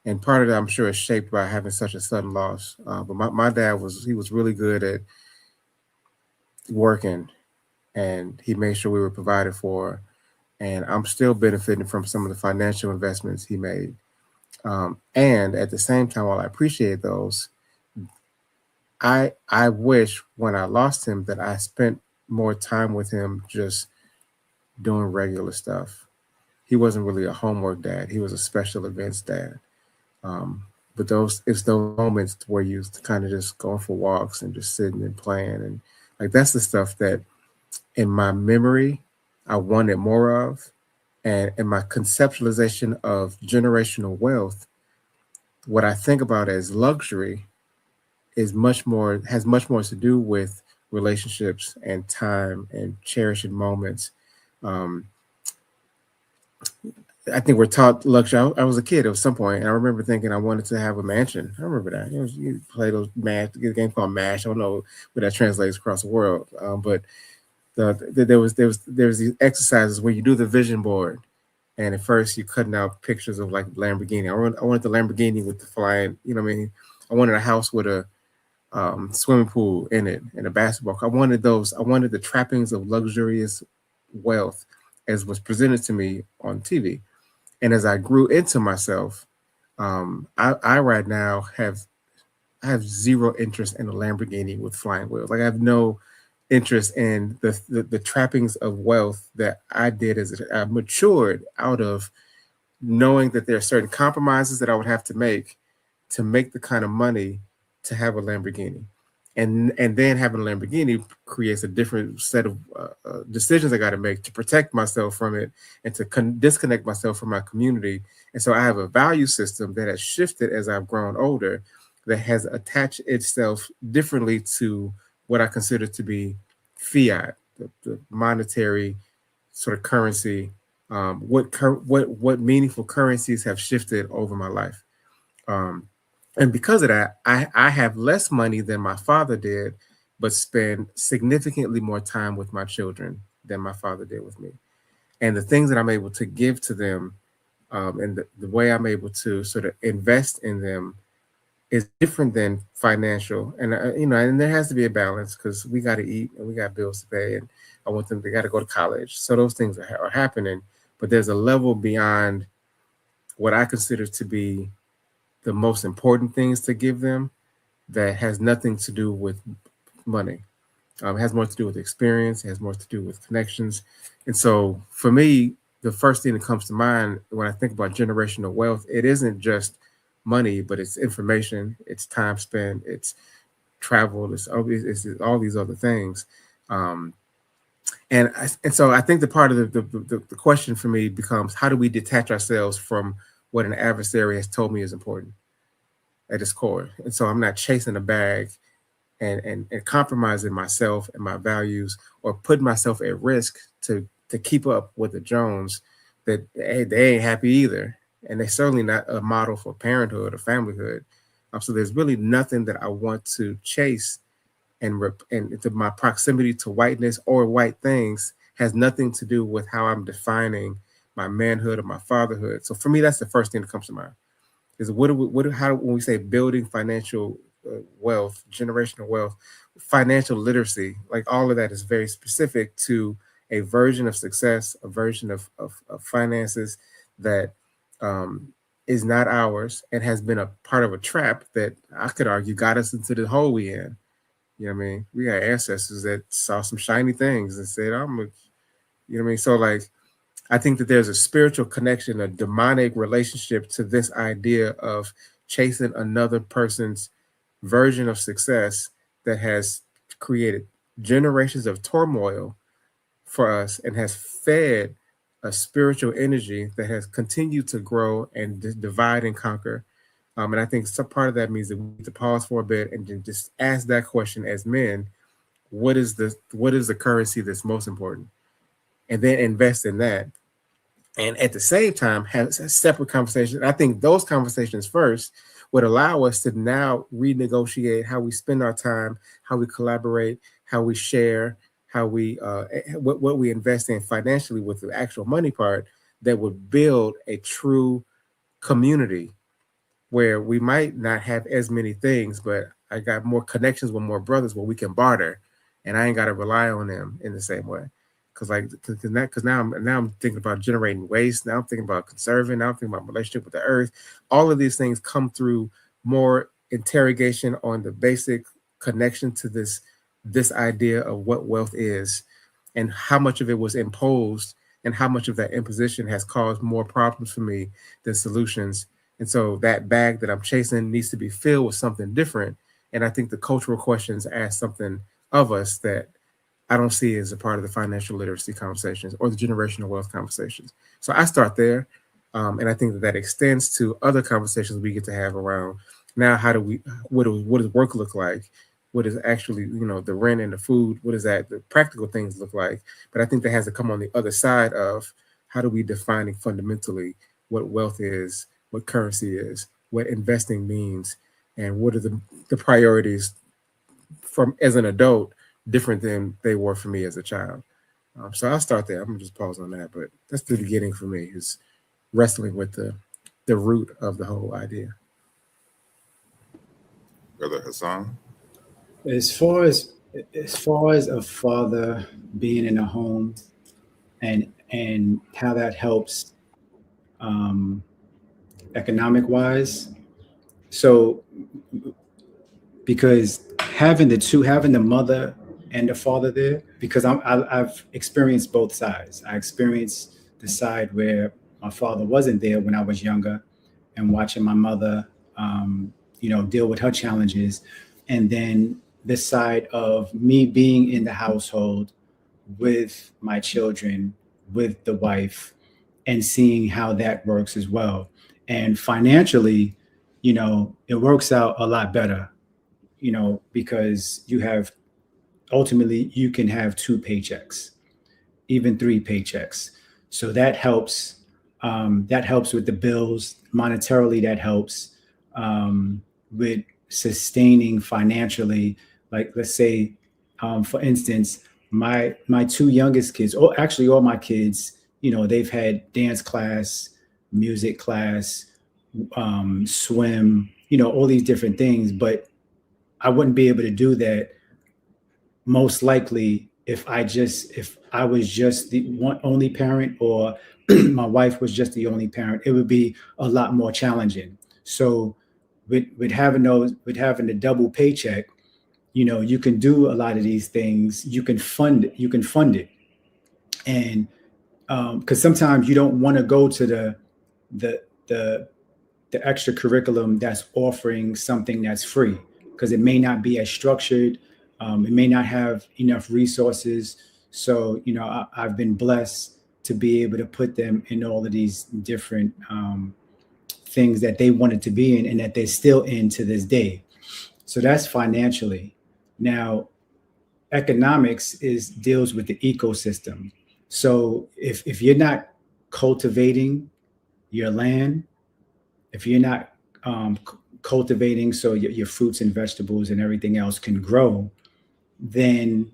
C: And part of that, I'm sure, is shaped by having such a sudden loss. But my dad was really good at working, and he made sure we were provided for. And I'm still benefiting from some of the financial investments he made. And at the same time, while I appreciate those, I wish when I lost him that I spent more time with him just doing regular stuff. He wasn't really a homework dad. He was a special events dad. But it's those moments where you kind of just going for walks and just sitting and playing. And like, that's the stuff that in my memory, I wanted more of. And in my conceptualization of generational wealth, what I think about as luxury has much more to do with relationships and time and cherishing moments. I think we're taught luxury. I was a kid at some point, and I remember thinking I wanted to have a mansion. I remember that. You play those MASH, a game called MASH. I don't know what that translates across the world, but there was these exercises where you do the vision board, and at first you're cutting out pictures of like Lamborghini. I wanted the Lamborghini with the flying. You know what I mean? I wanted a house with a swimming pool in it and a basketball court. I wanted those. I wanted the trappings of luxurious wealth as was presented to me on TV. And as I grew into myself, I right now have zero interest in a Lamborghini with flying wheels. Like, I have no interest in the trappings of wealth that I did as I matured out of knowing that there are certain compromises that I would have to make the kind of money to have a Lamborghini. And then having a Lamborghini creates a different set of decisions I got to make to protect myself from it and to disconnect myself from my community. And so I have a value system that has shifted as I've grown older, that has attached itself differently to what I consider to be fiat, the monetary sort of currency. What meaningful currencies have shifted over my life. And because of that, I have less money than my father did, but spend significantly more time with my children than my father did with me. And the things that I'm able to give to them, and the way I'm able to sort of invest in them is different than financial. And, and there has to be a balance because we got to eat and we got bills to pay. And I want them, they got to go to college. So those things are happening. But there's a level beyond what I consider to be the most important things to give them that has nothing to do with money. It has more to do with experience. It has more to do with connections. And so for me, the first thing that comes to mind when I think about generational wealth, it isn't just money, but it's information, it's time spent, it's travel, it's all these other things And so I think the part of the question for me becomes, how do we detach ourselves from what an adversary has told me is important at its core? And so I'm not chasing a bag and compromising myself and my values, or putting myself at risk to keep up with the Jones that, hey, they ain't happy either. And they're certainly not a model for parenthood or familyhood. So there's really nothing that I want to chase, and my proximity to whiteness or white things has nothing to do with how I'm defining my manhood or my fatherhood. So for me, that's the first thing that comes to mind. Is how when we say building financial wealth, generational wealth, financial literacy, like all of that is very specific to a version of success, a version of finances that is not ours, and has been a part of a trap that I could argue got us into the hole we in. You know what I mean? We got ancestors that saw some shiny things and said, you know what I mean? So like, I think that there's a spiritual connection, a demonic relationship to this idea of chasing another person's version of success that has created generations of turmoil for us and has fed a spiritual energy that has continued to grow and divide and conquer. And I think some part of that means that we need to pause for a bit and then just ask that question as men: what is the currency that's most important? And then invest in that. And at the same time, have separate conversations. I think those conversations first would allow us to now renegotiate how we spend our time, how we collaborate, how we share, how we what we invest in financially with the actual money part, that would build a true community where we might not have as many things, but I got more connections with more brothers where we can barter, and I ain't got to rely on them in the same way. Because now I'm thinking about generating waste. Now I'm thinking about conserving. Now I'm thinking about relationship with the earth. All of these things come through more interrogation on the basic connection to this idea of what wealth is, and how much of it was imposed, and how much of that imposition has caused more problems for me than solutions. And so that bag that I'm chasing needs to be filled with something different. And I think the cultural questions ask something of us that I don't see as a part of the financial literacy conversations or the generational wealth conversations. So I start there. And I think that extends to other conversations we get to have around now. What does work look like? What is actually, the rent and the food? What does the practical things look like? But I think that has to come on the other side of how do we defining fundamentally what wealth is, what currency is, what investing means, and what are the priorities from as an adult different than they were for me as a child. So I'll start there. I'm gonna just pause on that, but that's the beginning for me, is wrestling with the root of the whole idea.
A: Brother Hassan?
B: As far as a father being in a home, and how that helps economic wise. So because having the mother and the father there, because I've experienced both sides. I experienced the side where my father wasn't there when I was younger, and watching my mother, deal with her challenges, and then the side of me being in the household with my children, with the wife, and seeing how that works as well. And financially, it works out a lot better, because ultimately you can have 2 paychecks, even 3 paychecks. So that helps. That helps with the bills monetarily. That helps with sustaining financially. Like, let's say, for instance, my 2 youngest kids, or actually all my kids, they've had dance class, music class, swim, all these different things. But I wouldn't be able to do that most likely if I was just the only parent, or my wife was just the only parent. It would be a lot more challenging. So with having the double paycheck, you can do a lot of these things. You can fund it. And because sometimes you don't want to go to the extra curriculum that's offering something that's free, because it may not be as structured. It may not have enough resources. So, I've been blessed to be able to put them in all of these different things that they wanted to be in and that they're still in to this day. So that's financially. Now, economics deals with the ecosystem. So if you're not cultivating your land, if you're not cultivating so your fruits and vegetables and everything else can grow, then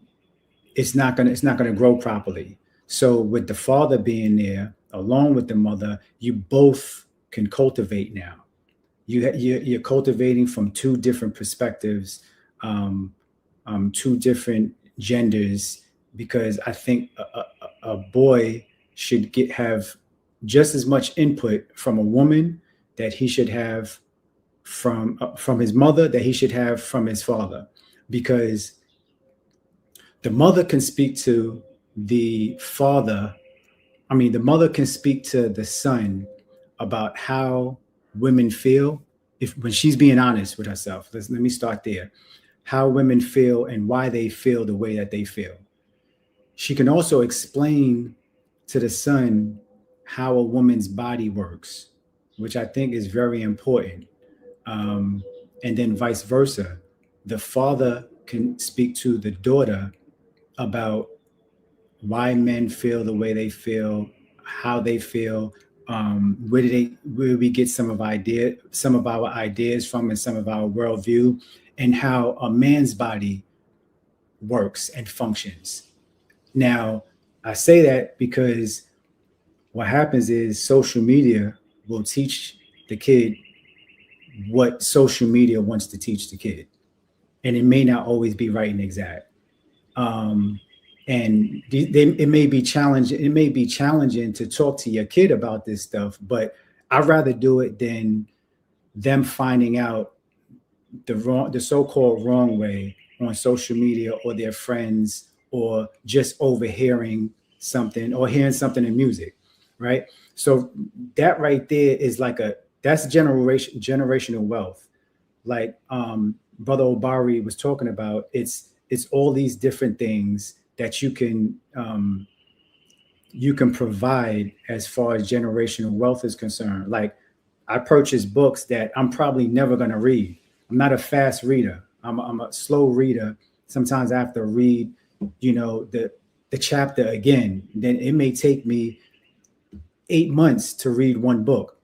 B: it's not gonna grow properly. So with the father being there along with the mother, you both can cultivate now. You're cultivating from two different perspectives, um, two different genders, because I think a boy should have just as much input from a woman that he should have from his mother that he should have from his father, because the mother can speak to the father. I mean, the mother can speak to the son about how women feel if when she's being honest with herself. Let me start there. How women feel and why they feel the way that they feel. She can also explain to the son how a woman's body works, which I think is very important. Um, and then vice versa. The father can speak to the daughter about why men feel the way they feel, how they feel, where we get some of our ideas from, and some of our worldview, and how a man's body works and functions. Now, I say that because what happens is social media will teach the kid what social media wants to teach the kid, and it may not always be right and exact. Um, and it may be challenging. It may be challenging to talk to your kid about this stuff, but I'd rather do it than them finding out the so-called wrong way on social media or their friends, or just overhearing something or hearing something in music, right? So that right there is that's generational wealth. Like Brother Obari was talking about, it's all these different things that you can provide as far as generational wealth is concerned. Like, I purchase books that I'm probably never going to read. I'm not a fast reader. I'm a slow reader. Sometimes I have to read, the chapter again. Then it may take me 8 months to read one book,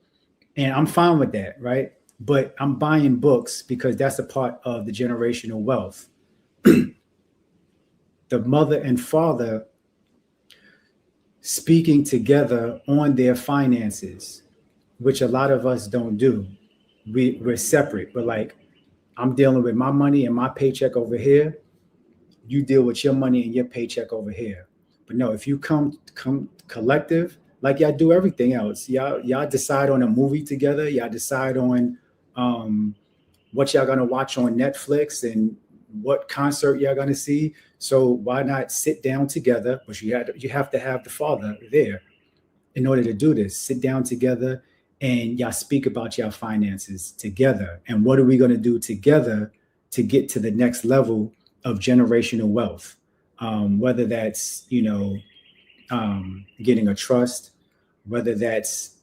B: and I'm fine with that, right? But I'm buying books because that's a part of the generational wealth. The mother and father speaking together on their finances, which a lot of us don't do. We're separate, but like, I'm dealing with my money and my paycheck over here. You deal with your money and your paycheck over here. But no, if you come collective, like y'all do everything else, y'all decide on a movie together. Y'all decide on what y'all gonna watch on Netflix and what concert y'all gonna see. So why not sit down together? But you have to have the father there in order to do this. Sit down together and y'all speak about your finances together. And what are we going to do together to get to the next level of generational wealth? Whether that's, getting a trust, whether that's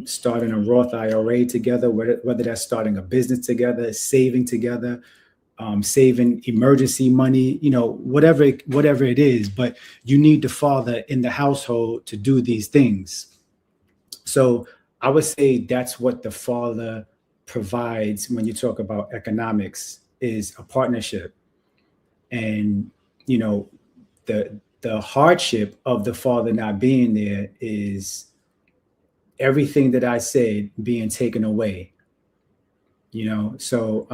B: starting a Roth IRA together, whether that's starting a business together, saving together, saving emergency money, whatever it is. But you need the father in the household to do these things. So I would say that's what the father provides when you talk about economics, is a partnership. And the hardship of the father not being there is everything that I said being taken away. So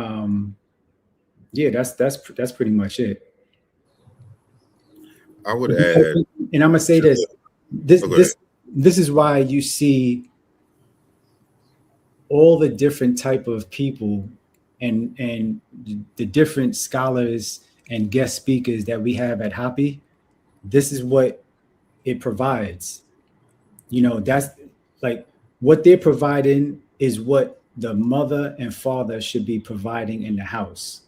B: yeah, that's pretty much it.
A: I would add,
B: and I'm gonna say this. This is why you see all the different type of people and the different scholars and guest speakers that we have at Hoppy. This is what it provides. That's like what they're providing is what the mother and father should be providing in the house.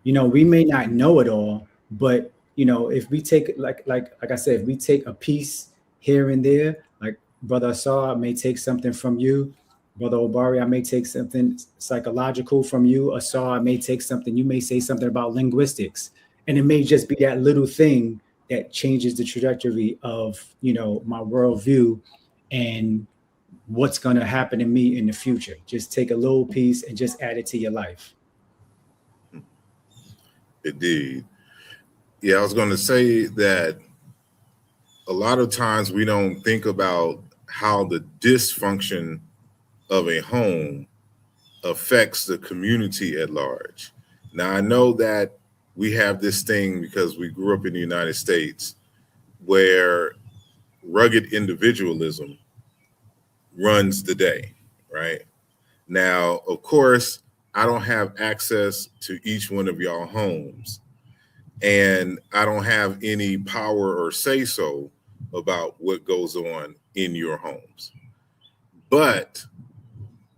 B: We may not know it all, but if we take like I said, if we take a piece here and there, like Brother Asar may take something from you, Brother Obari, I may take something psychological from you, Asar, I may take something, you may say something about linguistics, and it may just be that little thing that changes the trajectory of my worldview and what's going to happen to me in the future. Just take a little piece and just add it to your life.
A: Indeed. Yeah, I was going to say that a lot of times we don't think about how the dysfunction of a home affects the community at large. Now, I know that we have this thing because we grew up in the United States where rugged individualism runs the day, right? Now, of course, I don't have access to each one of y'all homes, and I don't have any power or say so about what goes on in your homes. But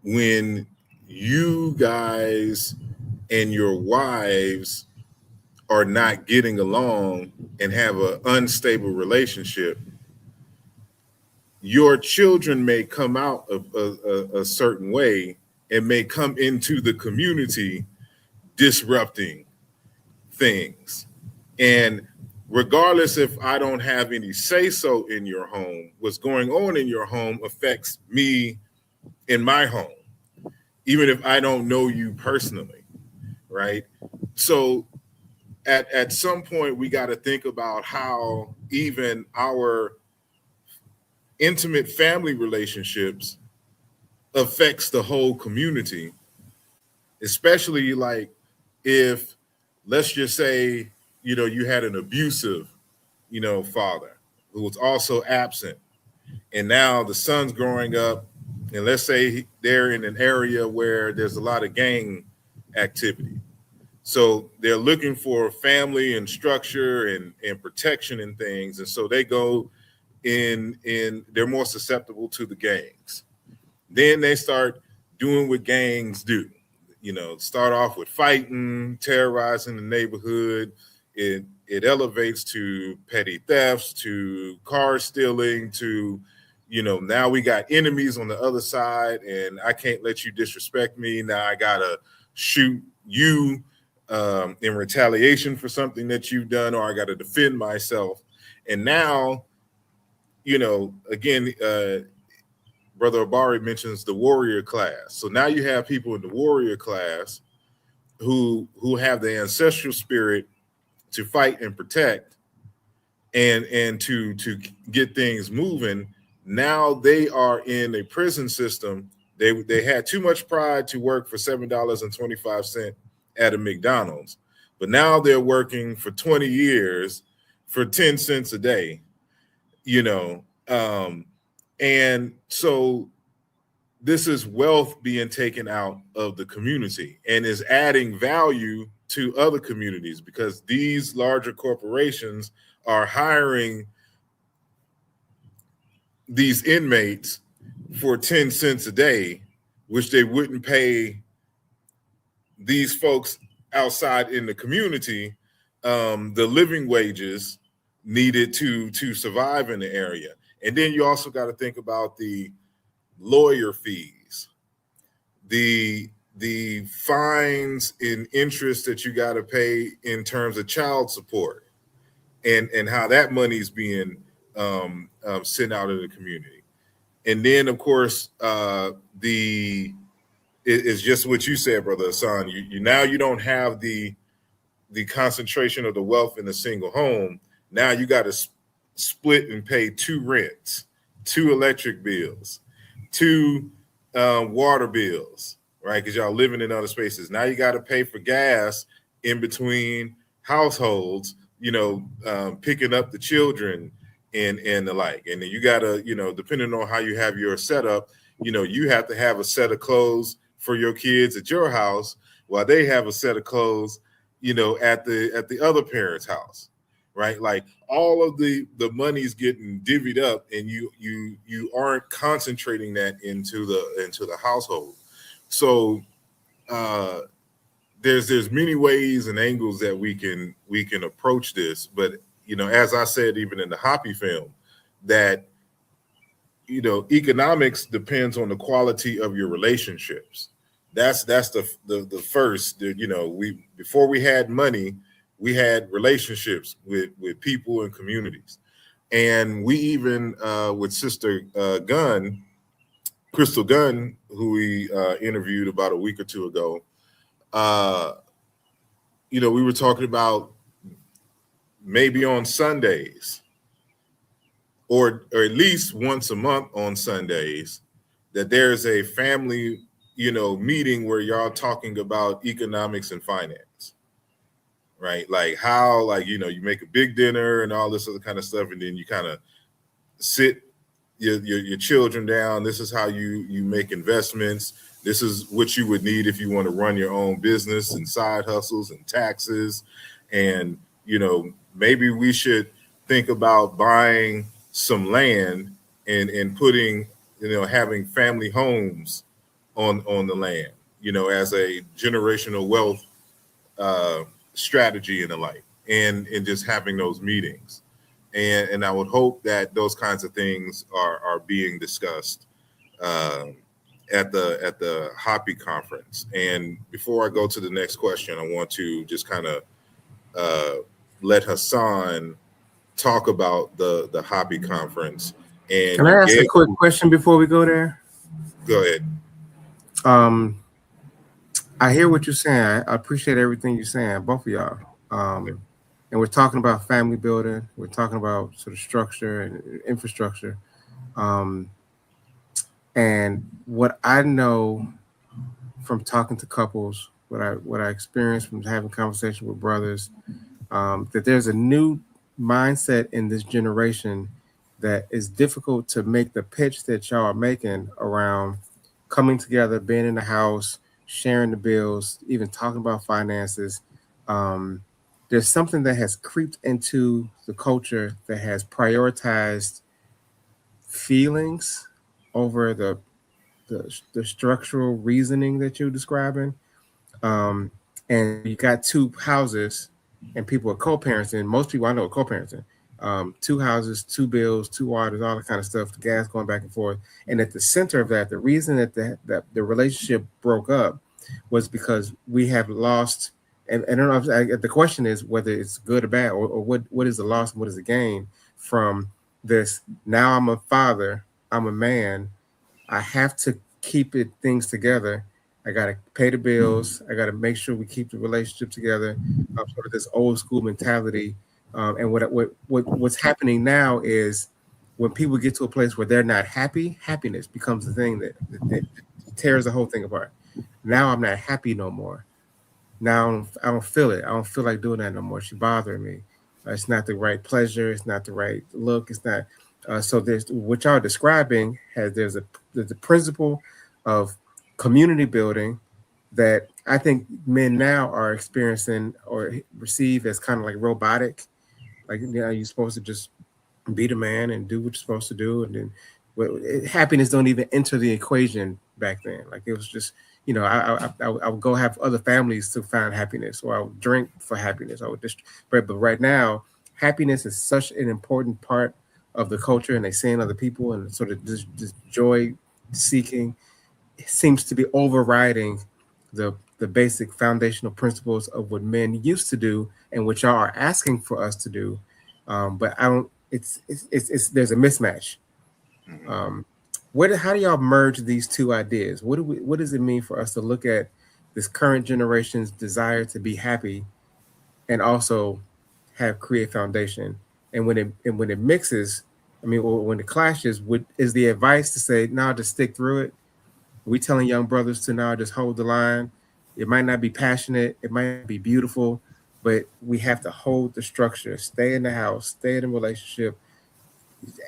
A: when you guys and your wives are not getting along and have an unstable relationship, your children may come out of a certain way and may come into the community disrupting things. And regardless if I don't have any say so in your home, what's going on in your home affects me in my home, even if I don't know you personally, right? So at some point, we got to think about how even our intimate family relationships affects the whole community, especially like if, let's just say, you had an abusive, father who was also absent, and now the son's growing up, and let's say they're in an area where there's a lot of gang activity. So they're looking for family and structure and protection and things. And so they go in, they're more susceptible to the gangs. Then they start doing what gangs do. Start off with fighting, terrorizing the neighborhood. It elevates to petty thefts, to car stealing, to, now we got enemies on the other side, and I can't let you disrespect me. Now I gotta shoot you in retaliation for something that you've done, or I got to defend myself. And now, again, Brother Obari mentions the warrior class. So now you have people in the warrior class who have the ancestral spirit to fight and protect and to get things moving. Now they are in a prison system. They had too much pride to work for $7.25 at a McDonald's, but now they're working for 20 years for 10 cents a day, and so this is wealth being taken out of the community and is adding value to other communities because these larger corporations are hiring these inmates for 10 cents a day, which they wouldn't pay these folks outside in the community the living wages needed to survive in the area. And then you also got to think about the lawyer fees, the fines and interest that you got to pay in terms of child support, and how that money is being sent out in the community. And then, of course, it's just what you said, Brother Hassan. You now you don't have the concentration of the wealth in a single home. Now you got to split and pay 2 rents, 2 electric bills, 2 water bills, right? Because y'all living in other spaces. Now you got to pay for gas in between households, picking up the children and the like. And then you got to, depending on how you have your setup, you have to have a set of clothes for your kids at your house while they have a set of clothes, at the other parent's house, right? Like all of the money's getting divvied up, and you aren't concentrating that into the household. So there's many ways and angles that we can approach this, but as I said, even in the Hoppy film, that economics depends on the quality of your relationships. That's the first. We before we had money, we had relationships with people and communities, and we even with Sister Gunn, Crystal Gunn, who we interviewed about a week or two ago. We were talking about maybe on Sundays, or at least once a month on Sundays, that there's a family, meeting where y'all talking about economics and finance, right? Like how, like, you make a big dinner and all this other kind of stuff, and then you kind of sit your children down. This is how you make investments. This is what you would need if you want to run your own business and side hustles and taxes. And, maybe we should think about buying some land and putting, having family homes on the land, as a generational wealth strategy and the like, and just having those meetings. And I would hope that those kinds of things are being discussed at the Hoppy conference. And before I go to the next question, I want to just kind of let Hassan talk about the Hoppy conference. And
C: can I ask a quick question before we go there?
A: Go ahead.
C: I hear what you're saying. I appreciate everything you're saying, both of y'all. And we're talking about family building. We're talking about sort of structure and infrastructure. And what I know from talking to couples, what I experienced from having conversation with brothers, that there's a new mindset in this generation that is difficult to make the pitch that y'all are making around coming together, being in the house, sharing the bills, even talking about finances. There's something that has creeped into the culture that has prioritized feelings over the structural reasoning that you're describing. And you got two houses and people are co-parenting. Most people I know are co-parenting. 2 houses, 2 bills, 2 waters, all that kind of stuff, the gas going back and forth. And at the center of that, the reason that the relationship broke up was because we have lost, and I don't know, the question is whether it's good or bad, or what is the loss and what is the gain from this. Now I'm a father, I'm a man, I have to keep things together. I got to pay the bills. I got to make sure we keep the relationship together. Sort of this old school mentality. And what's happening now is when people get to a place where they're not happy, happiness becomes the thing that tears the whole thing apart. Now I'm not happy no more. Now I don't feel it. I don't feel like doing that no more. She's bothering me. It's not the right pleasure. It's not the right look. It's not. So there's what y'all describing there's a principle of community building that I think men now are experiencing or receive as kind of like robotic. Like, you're supposed to just be the man and do what you're supposed to do, and then happiness don't even enter the equation back then. Like, it was just, I would go have other families to find happiness, or I would drink for happiness. I would just, but right now, happiness is such an important part of the culture, and they seeing other people and sort of this joy seeking seems to be overriding the basic foundational principles of what men used to do and what y'all are asking for us to do. But I don't. It's there's a mismatch. How do y'all merge these two ideas? What does it mean for us to look at this current generation's desire to be happy and also create foundation? And when it mixes, or when it clashes, is the advice to say, no, just stick through it? We telling young brothers to now just hold the line. It might not be passionate, it might not be beautiful, but we have to hold the structure, stay in the house, stay in the relationship,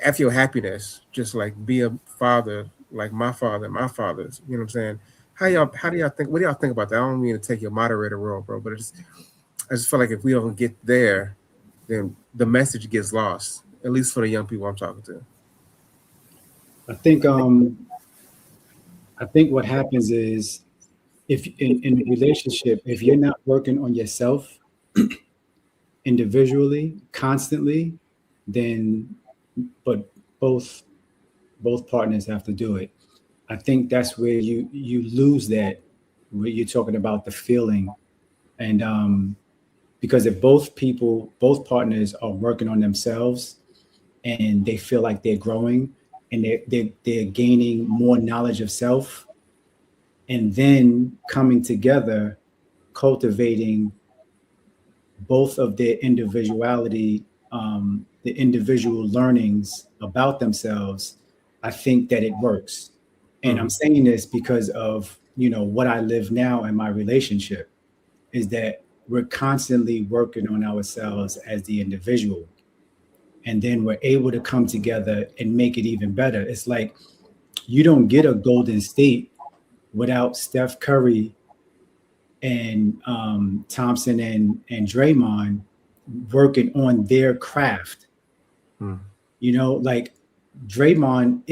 C: F your happiness, just like be a father, like my father, my fathers. You know what I'm saying? How do y'all think? What do y'all think about that? I don't mean to take your moderator role, bro, but I just feel like if we don't get there, then the message gets lost, at least for the young people I'm talking to.
B: I think what happens is if in a relationship, if you're not working on yourself individually constantly, then but both both partners have to do it. I think that's where you lose that, where you're talking about the feeling. And because if both partners are working on themselves and they feel like they're growing and they're gaining more knowledge of self, and then coming together, cultivating both of their individuality, the individual learnings about themselves, I think that it works. And I'm saying this because of, what I live now in my relationship is that we're constantly working on ourselves as the individual. And then we're able to come together and make it even better. It's like you don't get a Golden State without Steph Curry and Thompson and Draymond working on their craft.
C: Mm.
B: Like Draymond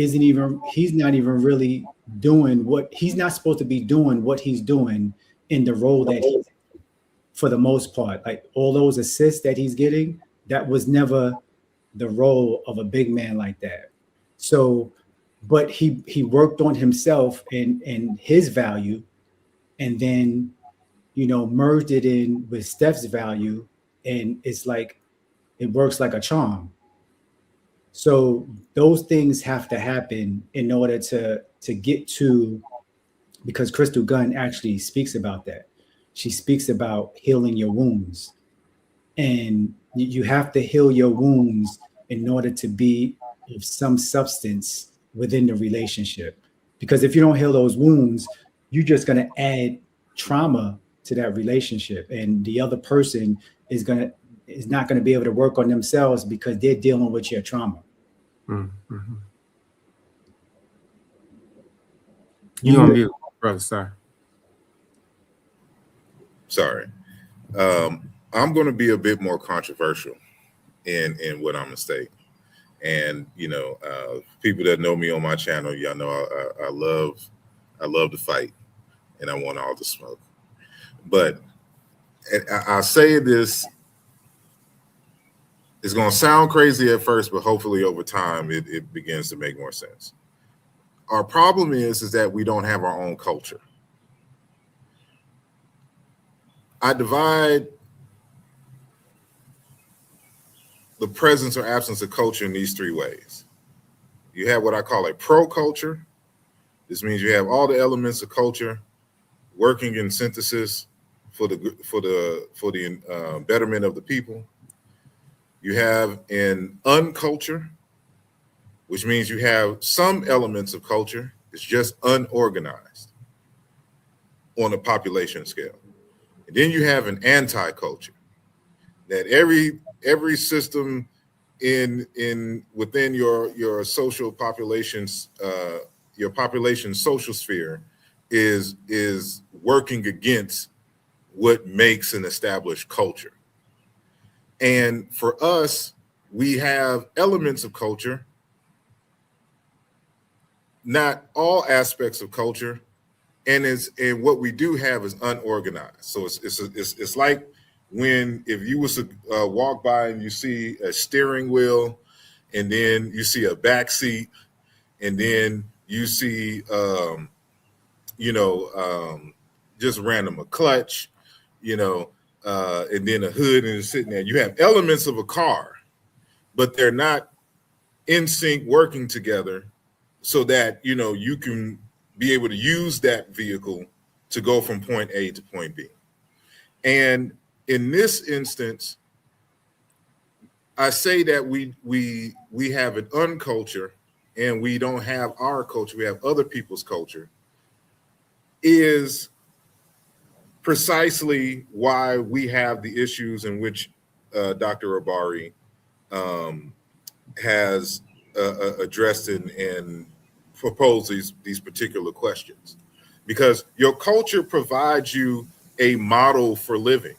B: he's not even really doing he's not supposed to be doing what he's doing in the role that he's in, for the most part. Like all those assists that he's getting, that was never the role of a big man like that. So, but he worked on himself and his value, and then merged it in with Steph's value, and it's like it works like a charm. So those things have to happen in order to get to, because Crystal Gunn actually speaks about that. She speaks about healing your wounds, and you have to heal your wounds in order to be of some substance within the relationship. Because if you don't heal those wounds, you're just going to add trauma to that relationship, and the other person is not going to be able to work on themselves because they're dealing with your trauma.
C: Mm-hmm. You on mute, brother.
A: Sorry. I'm going to be a bit more controversial in what I'm going to say. And, people that know me on my channel, y'all know I love to fight, and I want all the smoke. But I'll say this, it's going to sound crazy at first, but hopefully over time it begins to make more sense. Our problem is that we don't have our own culture. I divide the presence or absence of culture in these three ways. You have what I call a pro culture. This means you have all the elements of culture working in synthesis for the betterment of the people. You have an unculture, which means you have some elements of culture. It's just unorganized on a population scale. And then you have an anti-culture, that every system within your social populations, your population's social sphere is working against what makes an established culture. And for us, we have elements of culture, not all aspects of culture, and what we do have is unorganized. So it's like if you was to walk by and you see a steering wheel, and then you see a back seat, and then you see just random a clutch, and then a hood, and it's sitting there. You have elements of a car, but they're not in sync working together so that you can be able to use that vehicle to go from point A to point B. And in this instance, I say that we have an unculture, and we don't have our culture, we have other people's culture, is precisely why we have the issues in which Dr. Obari has addressed and proposed these particular questions. Because your culture provides you a model for living.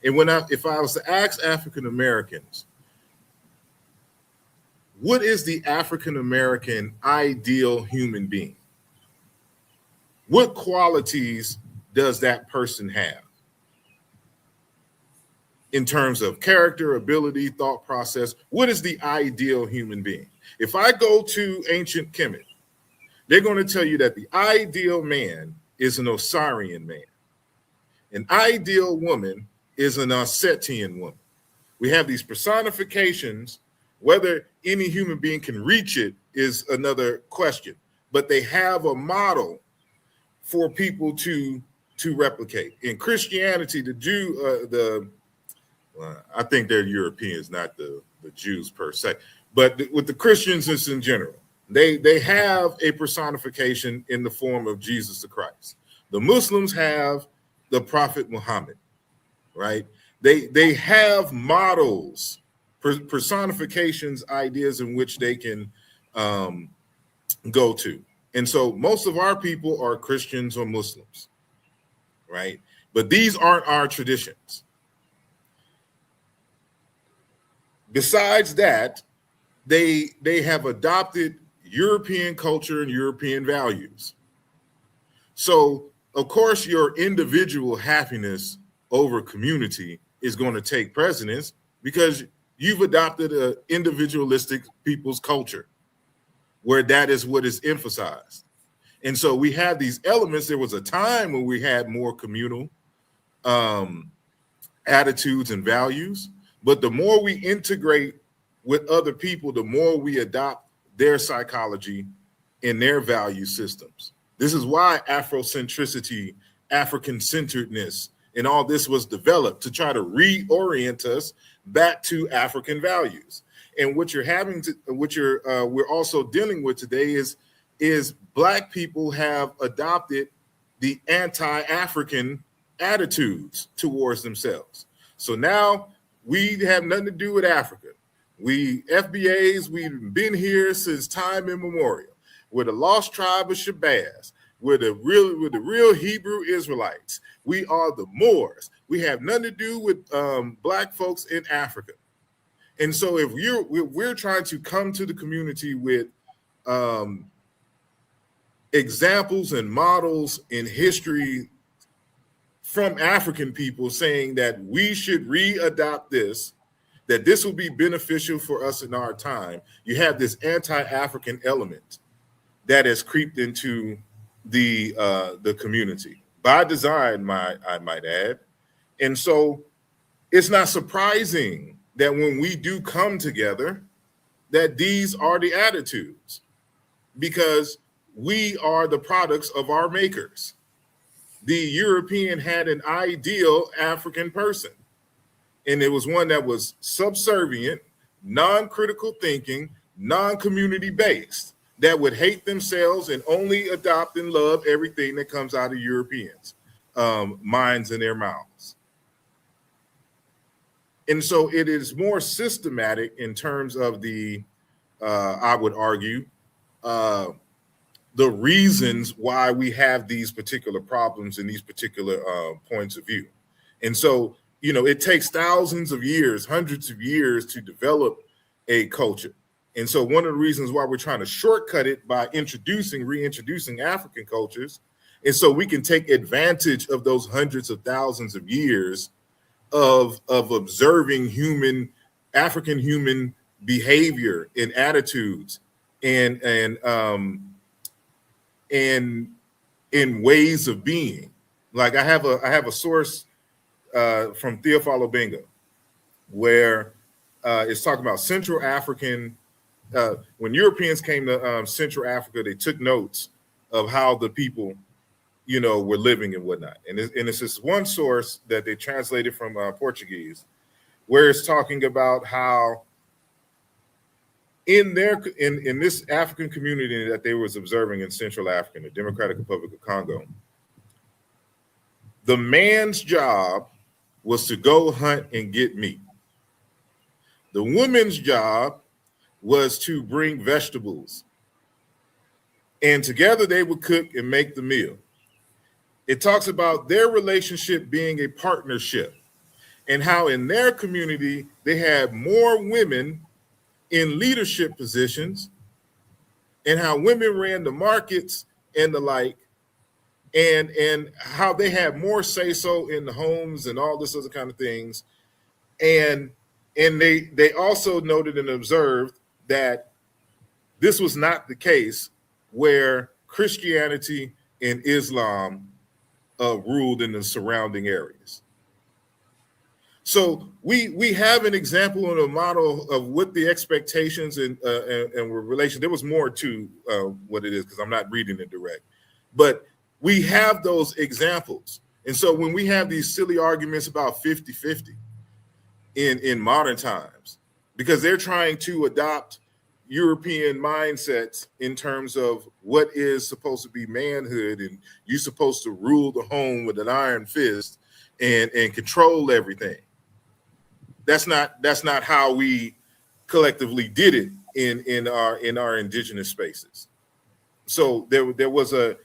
A: And if I was to ask African Americans, what is the African American ideal human being? What qualities does that person have in terms of character, ability, thought process? What is the ideal human being? If I go to ancient Kemet, they're going to tell you that the ideal man is an Osirian man. An ideal woman is an Ossetian woman. We have these personifications. Whether any human being can reach it is another question. But they have a model for people to replicate. In Christianity, I think they're Europeans, not the Jews per se. But with the Christians, it's in general. They have a personification in the form of Jesus the Christ. The Muslims have the Prophet Muhammad, right? They have models, personifications, ideas in which they can go to. And so most of our people are Christians or Muslims, right? But these aren't our traditions. Besides that, they have adopted European culture and European values. So, of course, your individual happiness over community is going to take precedence because you've adopted an individualistic people's culture where that is what is emphasized. And so we have these elements. There was a time when we had more communal attitudes and values, but the more we integrate with other people, the more we adopt their psychology and their value systems. This is why Afrocentricity, African-centeredness, and all this was developed to try to reorient us back to African values. And what we're also dealing with today is Black people have adopted the anti-African attitudes towards themselves. So now we have nothing to do with Africa. We FBAs, we've been here since time immemorial. We're the lost tribe of Shabazz. We're the real Hebrew Israelites. We are the Moors. We have nothing to do with Black folks in Africa. And so if we're trying to come to the community with examples and models in history from African people saying that we should re-adopt this, that this will be beneficial for us in our time, you have this anti-African element that has creeped into the community by design, I might add. And so it's not surprising that when we do come together, that these are the attitudes, because we are the products of our makers. The European had an ideal African person, and it was one that was subservient, non-critical thinking, non-community based, that would hate themselves and only adopt and love everything that comes out of Europeans' minds and their mouths. And so it is more systematic in terms of I would argue, the reasons why we have these particular problems and these particular points of view. And so, it takes thousands of years, hundreds of years to develop a culture. And so one of the reasons why we're trying to shortcut it by reintroducing African cultures is so we can take advantage of those hundreds of thousands of years of observing African human behavior and attitudes and in ways of being. Like I have a source from Theophilo Benga where it's talking about Central African. When Europeans came to Central Africa, they took notes of how the people, were living and whatnot. And it's this one source that they translated from Portuguese, where it's talking about how in this African community that they was observing in Central Africa, in the Democratic Republic of Congo, the man's job was to go hunt and get meat. The woman's job was to bring vegetables. And together they would cook and make the meal. It talks about their relationship being a partnership and how in their community they had more women in leadership positions and how women ran the markets and the like, and how they had more say so in the homes and all this other kind of things. And they also noted and observed that this was not the case where Christianity and Islam ruled in the surrounding areas. So we have an example and a model of what the expectations and relation. There was more to what it is because I'm not reading it direct, but we have those examples. And so when we have these silly arguments about 50-50 in modern times, because they're trying to adopt European mindsets in terms of what is supposed to be manhood, and you're supposed to rule the home with an iron fist and control everything. That's not how we collectively did it in our indigenous spaces. So there was an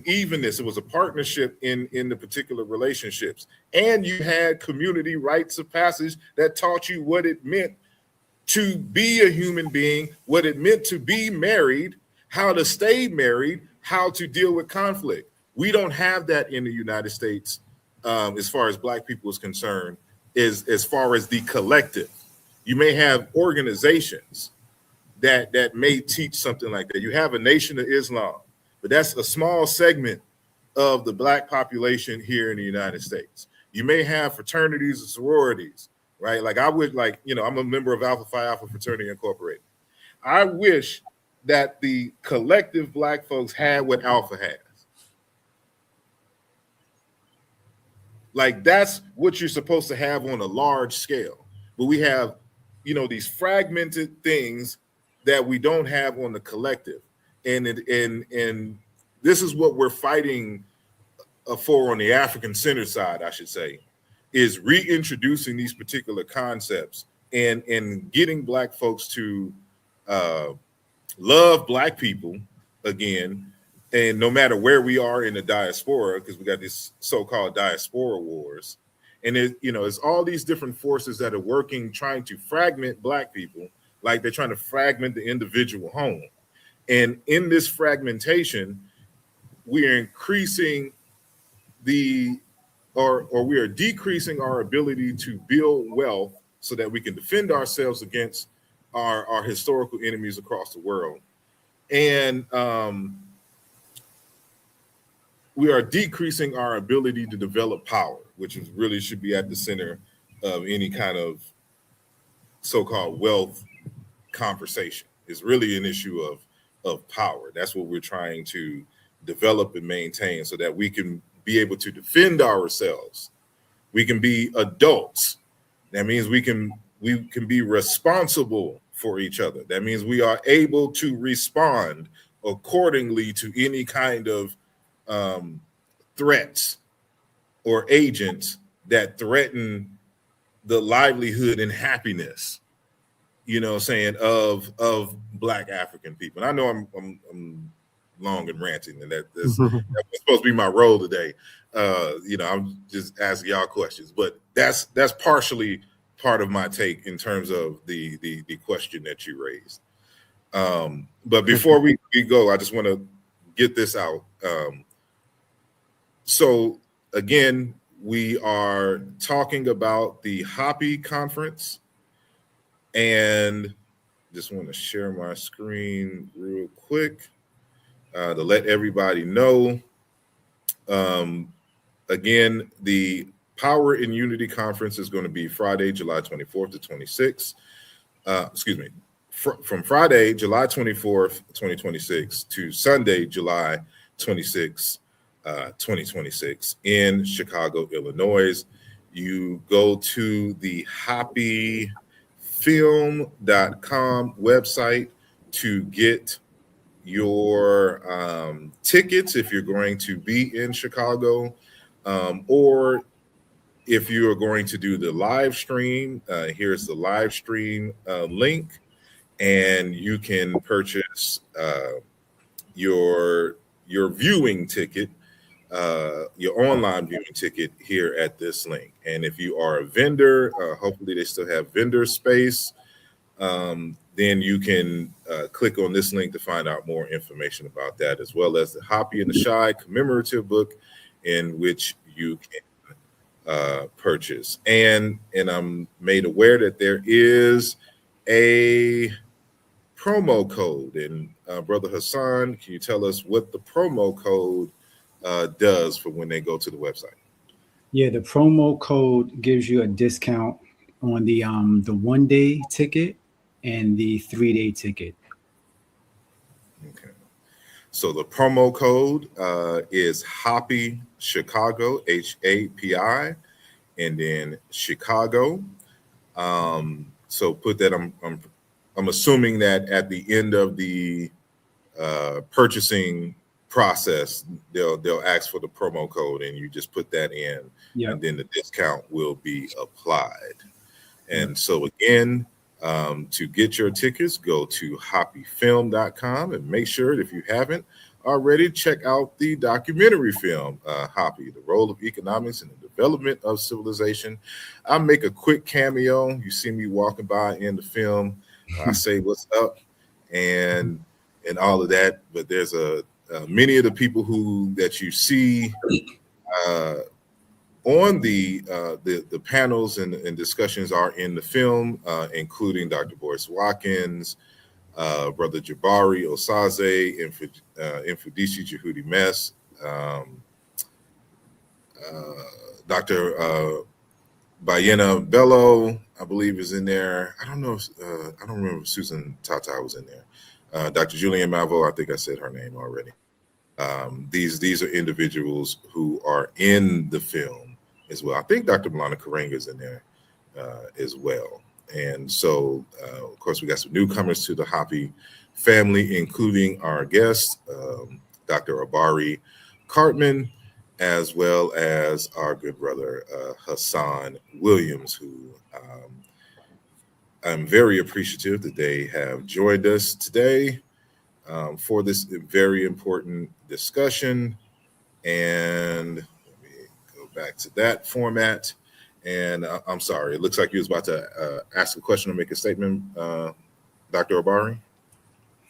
A: evenness. It was a partnership in the particular relationships, and you had community rites of passage that taught you what it meant to be a human being, what it meant to be married, how to stay married, how to deal with conflict. We don't have that in the United States as far as Black people is concerned, as far as the collective. You may have organizations that may teach something like that. You have a Nation of Islam, but that's a small segment of the Black population here in the United States. You may have fraternities and sororities, right? Like I would I'm a member of Alpha Phi Alpha Fraternity Incorporated. I wish that the collective Black folks had what Alpha has. Like that's what you're supposed to have on a large scale. But we have, these fragmented things that we don't have on the collective. And this is what we're fighting for on the African-centered side, I should say, is reintroducing these particular concepts and getting Black folks to love Black people again. And no matter where we are in the diaspora, because we got these so-called diaspora wars, and it's all these different forces that are working, trying to fragment Black people, like they're trying to fragment the individual home. And in this fragmentation, we are increasing or we are decreasing our ability to build wealth so that we can defend ourselves against our historical enemies across the world. And we are decreasing our ability to develop power, which really should be at the center of any kind of so-called wealth conversation. It's really an issue of power. That's what we're trying to develop and maintain so that we can be able to defend ourselves. We can be adults. That means we can be responsible for each other. That means we are able to respond accordingly to any kind of threats or agents that threaten the livelihood and happiness, of Black African people. And I know I'm long and ranting, and that was supposed to be my role today. I'm just asking y'all questions, but that's partially part of my take in terms of the question that you raised. But before we go, I just want to get this out. So again, we are talking about the Hoppy Conference, and just want to share my screen real quick to let everybody know. Again, the Power in Unity Conference is going to be Friday, July 24th to 26th. From Friday, July 24th, 2026 to Sunday, July 26th, 2026 in Chicago, Illinois. You go to the hoppyfilm.com website to get your tickets if you're going to be in Chicago, or if you are going to do the live stream. Here's the live stream link, and you can purchase your viewing ticket, your online viewing ticket here at this link. And if you are a vendor, hopefully they still have vendor space. then you can click on this link to find out more information about that, as well as the Hoppy and the Shy commemorative book, in which you can purchase. And I'm made aware that there is a promo code. And Brother Hassan, can you tell us what the promo code does for when they go to the website?
B: Yeah, the promo code gives you a discount on the 1 day ticket and the 3 day ticket.
A: Okay. So the promo code is Hoppy Chicago, HAPI, and then Chicago. So put that. I'm assuming that at the end of the purchasing process, they'll ask for the promo code, and you just put that in, and then the discount will be applied. And so again, to get your tickets, go to hoppyfilm.com and make sure that if you haven't already, check out the documentary film, Hoppy, The Role of Economics in the Development of Civilization. I make a quick cameo. You see me walking by in the film. I say, "What's up?" and all of that. But there's many of the people that you see on the panels and discussions are in the film, including Dr. Boyce Watkins, Brother Jabari Osaze, Infudisi Jehudi Mess, Dr. Bayena Bello, I believe, is in there. I don't know. I don't remember if Susan Tata was in there. Dr. Julian Malvo, I think I said her name already. These are individuals who are in the film as well. I think Dr. Milana Karenga is in there as well. And so, of course, we got some newcomers to the Hoppy family, including our guest, Dr. Obari Cartman, as well as our good brother, Hassan Williams, who I'm very appreciative that they have joined us today for this very important discussion. And let me go back to that format. And I'm sorry, it looks like you was about to ask a question or make a statement, Dr. Obari?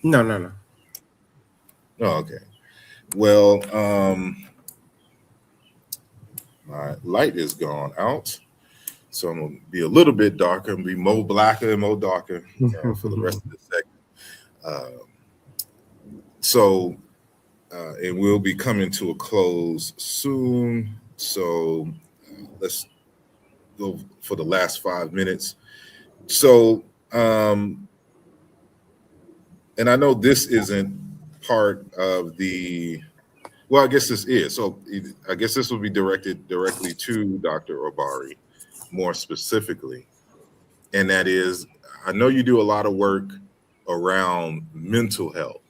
C: No.
A: Oh, okay. Well, my light is gone out, so I'm going to be a little bit darker and be more blacker and more darker for the rest of the segment. And we'll be coming to a close soon. So let's go for the last 5 minutes. So, and I know this isn't part of well, I guess this is. So I guess this will be directed directly to Dr. Obari, more specifically. And that is, I know you do a lot of work around mental health.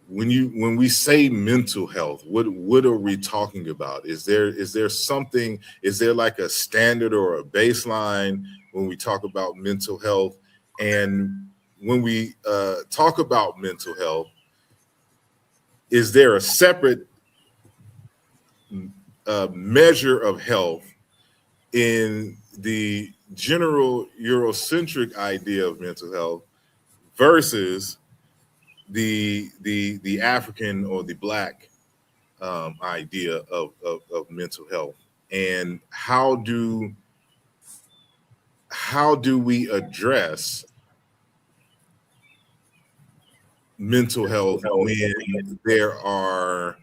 A: When we say mental health, what are we talking about? Is there something? Is there like a standard or a baseline when we talk about mental health? And when we talk about mental health, is there a separate measure of health in the general Eurocentric idea of mental health versus the African or the Black idea of mental health? And how do we address mental health when there are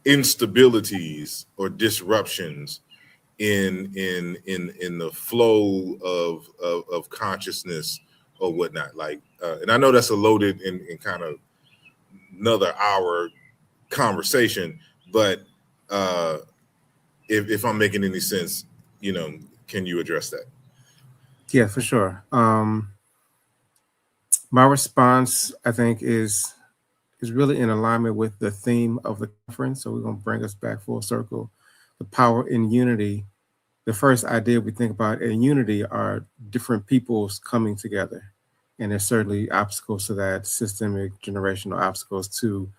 A: instabilities or disruptions in the flow of consciousness or whatnot? Like, and I know that's a loaded and kind of another hour conversation, but if I'm making any sense, can you address that?
C: Yeah, for sure. My response, I think, is really in alignment with the theme of the conference. So we're going to bring us back full circle. The power in unity. The first idea we think about in unity are different peoples coming together. And there's certainly obstacles to that, systemic, generational obstacles to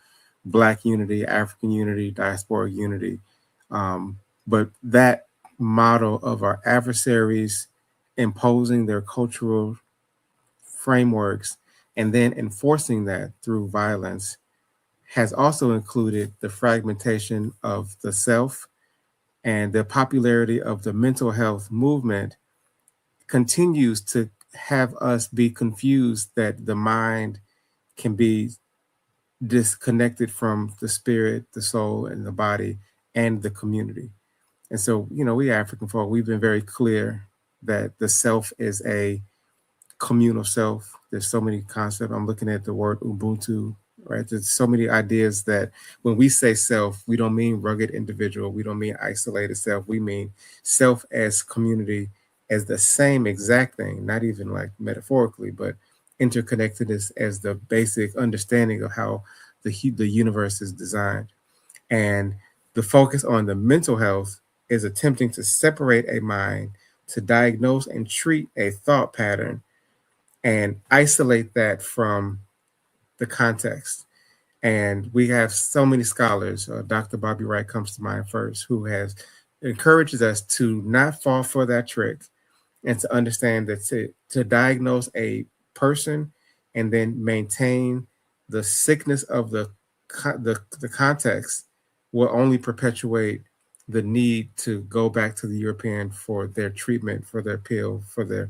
C: Black unity, African unity, diasporic unity. But that model of our adversaries imposing their cultural frameworks and then enforcing that through violence has also included the fragmentation of the self, and the popularity of the mental health movement continues to have us be confused that the mind can be disconnected from the spirit, the soul, and the body, and the community. And so, we African folk, we've been very clear that the self is a communal self. There's so many concepts. I'm looking at the word Ubuntu, right? There's so many ideas that when we say self, we don't mean rugged individual. We don't mean isolated self. We mean self as community, as the same exact thing, not even like metaphorically, but interconnectedness as the basic understanding of how the universe is designed. And the focus on the mental health is attempting to separate a mind, to diagnose and treat a thought pattern, and isolate that from the context. And we have so many scholars, Dr. Bobby Wright comes to mind first, who has encourages us to not fall for that trick and to understand that to diagnose a person and then maintain the sickness of the context will only perpetuate the need to go back to the European for their treatment, for their pill, for their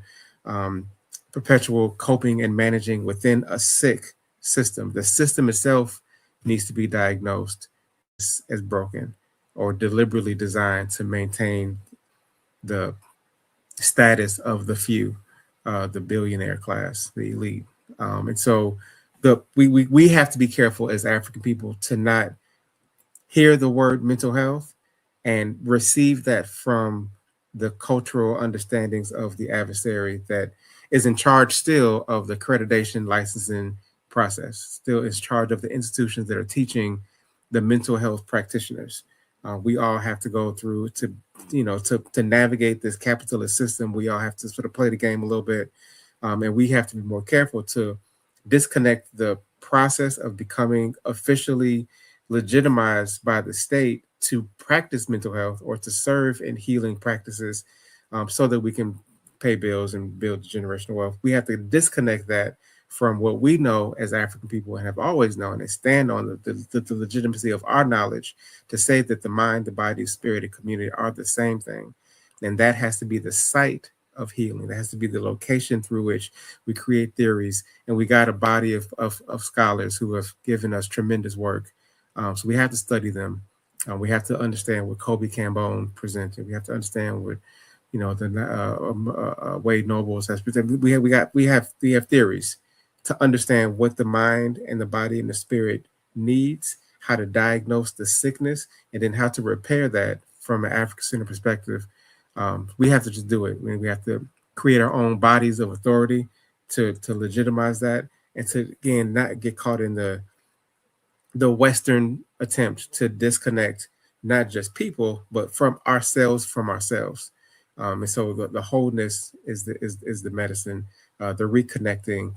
C: perpetual coping and managing within a sick system. The system itself needs to be diagnosed as broken or deliberately designed to maintain the status of the few, the billionaire class, the elite. And so we have to be careful as African people to not hear the word mental health and receive that from the cultural understandings of the adversary that is in charge still of the accreditation licensing process, still is charge of the institutions that are teaching the mental health practitioners. We all have to go through to navigate this capitalist system. We all have to sort of play the game a little bit, and we have to be more careful to disconnect the process of becoming officially legitimized by the state to practice mental health or to serve in healing practices, so that we can pay bills and build generational wealth. We have to disconnect that from what we know as African people and have always known, and stand on the legitimacy of our knowledge to say that the mind, the body, spirit, and community are the same thing. And that has to be the site of healing. That has to be the location through which we create theories. And we got a body of scholars who have given us tremendous work. So we have to study them. We have to understand what Kobe Cambone presented. We have to understand what the Wade Nobles has presented. We have theories to understand what the mind and the body and the spirit needs, how to diagnose the sickness, and then how to repair that from an African-centered perspective. We have to just do it. We have to create our own bodies of authority to legitimize that, and to, again, not get caught in the Western attempt to disconnect not just people, but from ourselves. And so the wholeness is the medicine, the reconnecting.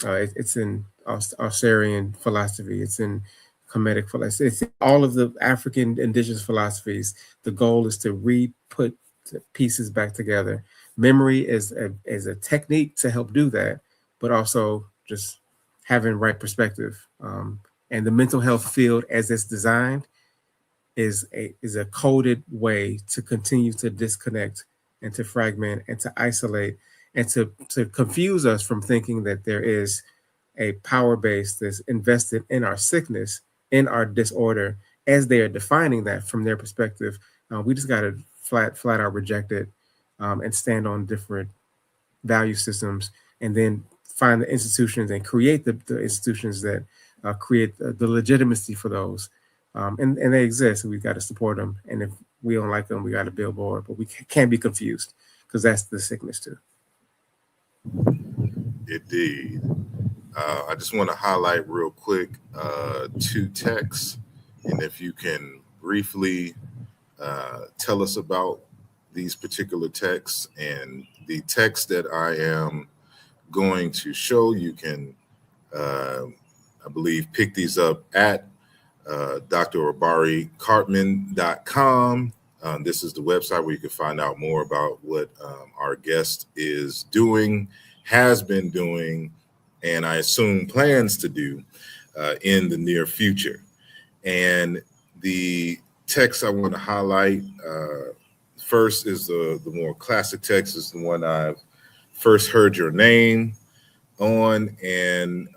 C: It's in Australian philosophy. It's in Kemetic philosophy. It's in all of the African indigenous philosophies. The goal is to re-put the pieces back together. Memory is a technique to help do that, but also just having right perspective. And the mental health field, as it's designed, is a coded way to continue to disconnect and to fragment and to isolate and to confuse us from thinking that there is a power base that's invested in our sickness, in our disorder, as they are defining that from their perspective. We just got to flat out reject it, and stand on different value systems, and then find the institutions and create the institutions that create the legitimacy for those. And they exist, and we've got to support them. And if we don't like them, we got to build more. But we can't be confused, because that's the sickness too.
A: Indeed. I just want to highlight real quick 2 texts, and if you can briefly tell us about these particular texts. And the text that I am going to show, you can, I believe, pick these up at Dr. Obari Cartman.com. This is the website where you can find out more about what our guest is doing, has been doing, and I assume plans to do in the near future. And the text I want to highlight first is the more classic text, is the one I've first heard your name on. And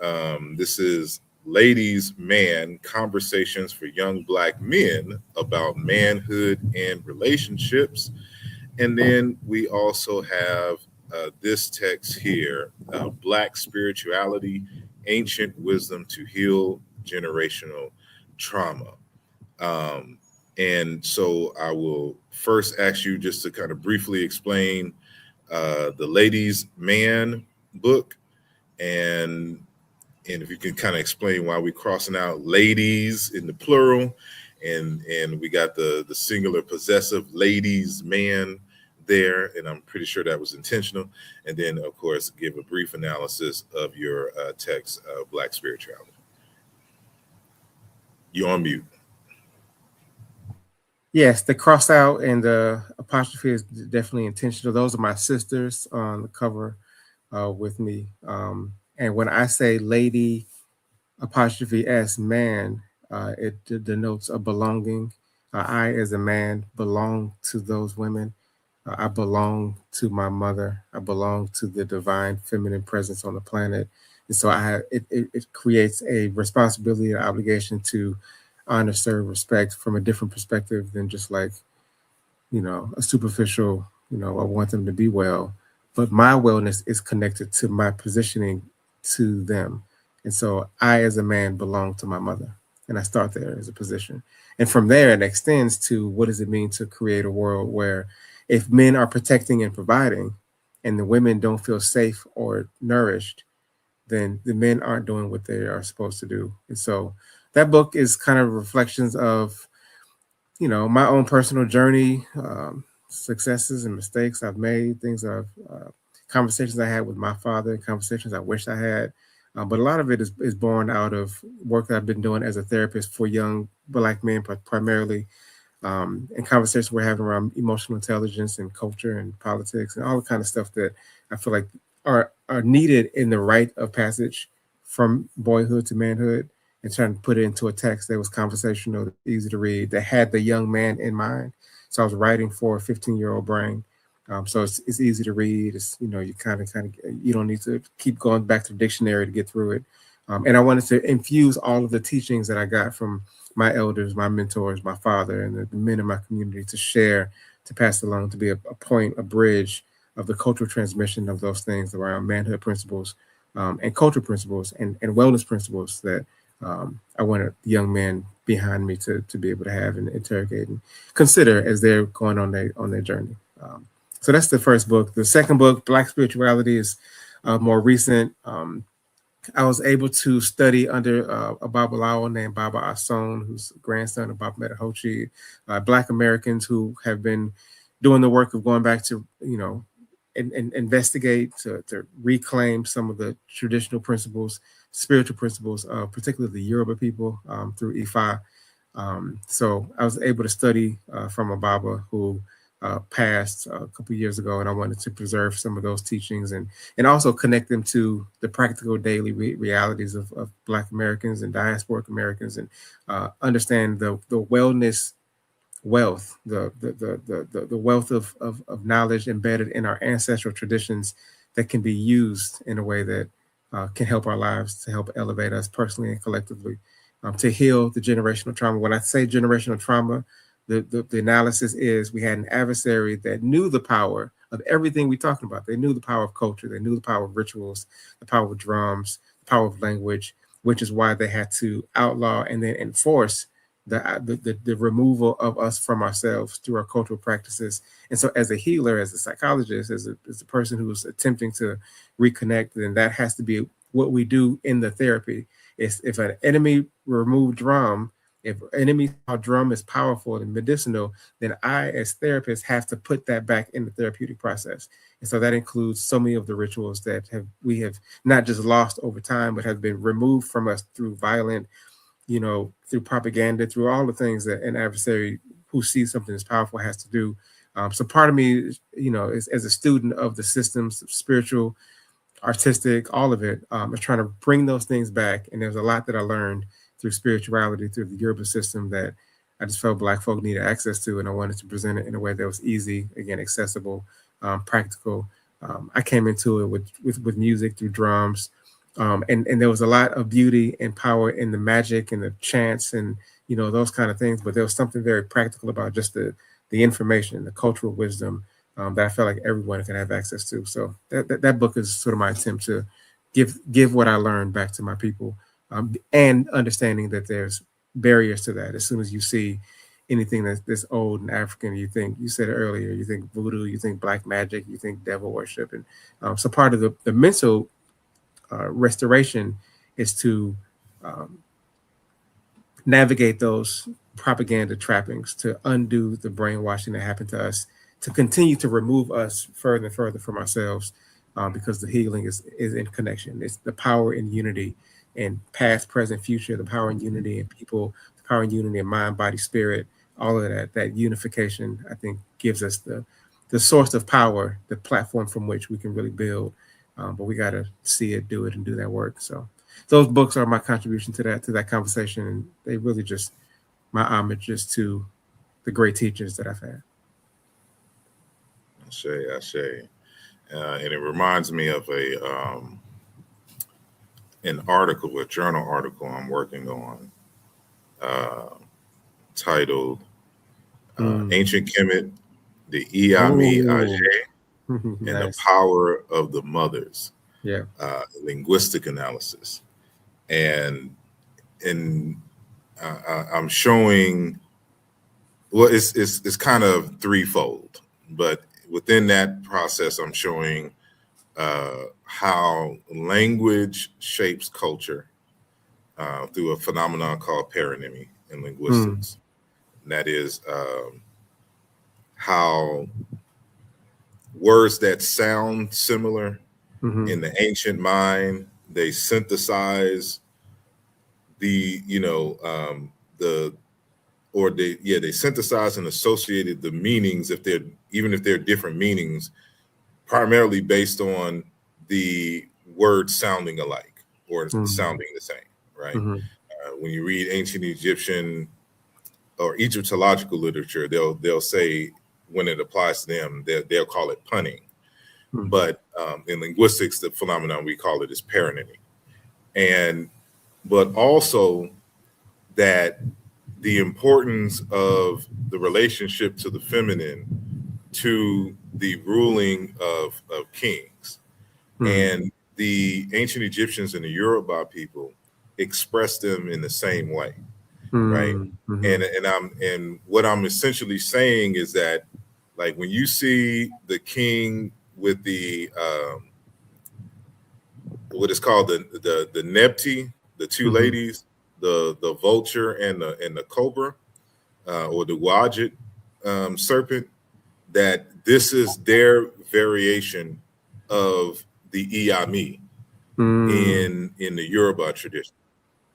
A: this is Ladies Man, Conversations for Young Black Men About Manhood and Relationships. And then we also have this text here, Black Spirituality, Ancient Wisdom to Heal Generational Trauma. And so I will first ask you just to kind of briefly explain the Ladies Man book, and if you can kind of explain why we're crossing out ladies in the plural, and we got the singular possessive ladies man there, and I'm pretty sure that was intentional. And then, of course, give a brief analysis of your text, Black Spirituality. You're on mute.
C: Yes, the cross out and the apostrophe is definitely intentional. Those are my sisters on the cover with me. And when I say lady apostrophe S man, it denotes a belonging. I, as a man, belong to those women. I belong to my mother. I belong to the divine feminine presence on the planet. And so it creates a responsibility and obligation to honor, serve, respect from a different perspective than just like, a superficial, I want them to be well. But my wellness is connected to my positioning to them. And so I, as a man, belong to my mother. And I start there as a position. And from there, it extends to what does it mean to create a world where if men are protecting and providing and the women don't feel safe or nourished, then the men aren't doing what they are supposed to do. And so that book is kind of reflections of, my own personal journey, successes and mistakes I've made, conversations I had with my father, conversations I wish I had. But a lot of it is born out of work that I've been doing as a therapist for young Black men, primarily, and conversations we're having around emotional intelligence and culture and politics and all the kind of stuff that I feel like are needed in the rite of passage from boyhood to manhood, and trying to put it into a text that was conversational, easy to read, that had the young man in mind. So I was writing for a 15-year-old brain. So it's easy to read. It's, you kind of, you don't need to keep going back to the dictionary to get through it. And I wanted to infuse all of the teachings that I got from my elders, my mentors, my father, and the men in my community to share, to pass along, to be a point, a bridge of the cultural transmission of those things around manhood principles, and cultural principles and wellness principles that I wanted young men behind me to be able to have and interrogate and consider as they're going on their journey. So that's the first book. The second book, Black Spirituality, is more recent. I was able to study under a Babalawo named Baba Ason, who's grandson of Baba Metahochi, Black Americans who have been doing the work of going back to, investigate, to reclaim some of the traditional principles, spiritual principles, particularly the Yoruba people through Ifa. So I was able to study from a Baba who passed a couple years ago, and I wanted to preserve some of those teachings and also connect them to the practical daily realities of Black Americans and diasporic Americans, and understand the wellness wealth, the wealth of knowledge embedded in our ancestral traditions that can be used in a way that can help our lives, to help elevate us personally and collectively, to heal the generational trauma. When I say generational trauma, the analysis is we had an adversary that knew the power of everything we're talking about. They knew the power of culture. They knew the power of rituals, the power of drums, the power of language, which is why they had to outlaw and then enforce the removal of us from ourselves through our cultural practices. And so as a healer, as a psychologist, as a person who's attempting to reconnect, then that has to be what we do in the therapy. Is if an enemy removed drum, if enemy drum is powerful and medicinal, then I, as therapist, have to put that back in the therapeutic process. And so that includes so many of the rituals that we have not just lost over time, but have been removed from us through violent, through propaganda, through all the things that an adversary who sees something as powerful has to do. So part of me, is, as a student of the systems, spiritual, artistic, all of it, is trying to bring those things back. And there's a lot that I learned through spirituality, through the Yoruba system, that I just felt Black folk needed access to, and I wanted to present it in a way that was easy, again, accessible, practical. I came into it with music through drums, and there was a lot of beauty and power in the magic and the chants and those kind of things. But there was something very practical about just the information, the cultural wisdom, that I felt like everyone can have access to. So that book is sort of my attempt to give what I learned back to my people, and understanding that there's barriers to that. As soon as you see anything that's old and African, you said it earlier, you think voodoo, you think black magic, you think devil worship. And so part of the mental restoration is to navigate those propaganda trappings, to undo the brainwashing that happened to us, to continue to remove us further and further from ourselves, because the healing is in connection. It's the power in unity, and past, present, future, the power in unity in people, the power in unity in mind, body, spirit, all of that unification, I think, gives us the source of power, the platform from which we can really build. But we got to see it, do it, and do that work. So those books are my contribution to that conversation, and they really just my homages to the great teachers that I've had.
A: I say. And it reminds me of an article, a journal article I'm working on, titled Ancient Kemet, the Iami Ajay, and
C: Nice.
A: the Power of the Mothers.
C: Yeah.
A: Linguistic analysis. And I'm showing, well, it's kind of threefold, but within that process, I'm showing how language shapes culture through a phenomenon called paronymy in linguistics. And that is how words that sound similar in the ancient mind, they synthesize they synthesize and associated the meanings, if they're different meanings, primarily based on the words sounding alike or sounding the same, right? When you read ancient Egyptian or Egyptological literature, they'll say, when it applies to them, they'll call it punning. But in linguistics, the phenomenon we call it is paronymy. But also that the importance of the relationship to the feminine, to the ruling of kings. And the ancient Egyptians and the Yoruba people expressed them in the same way, right? And what I'm essentially saying is that, like, when you see the king with the what is called the Nebti, the two ladies, the vulture and the cobra, or the Wajid serpent, that this is their variation of the Iyami in the Yoruba tradition.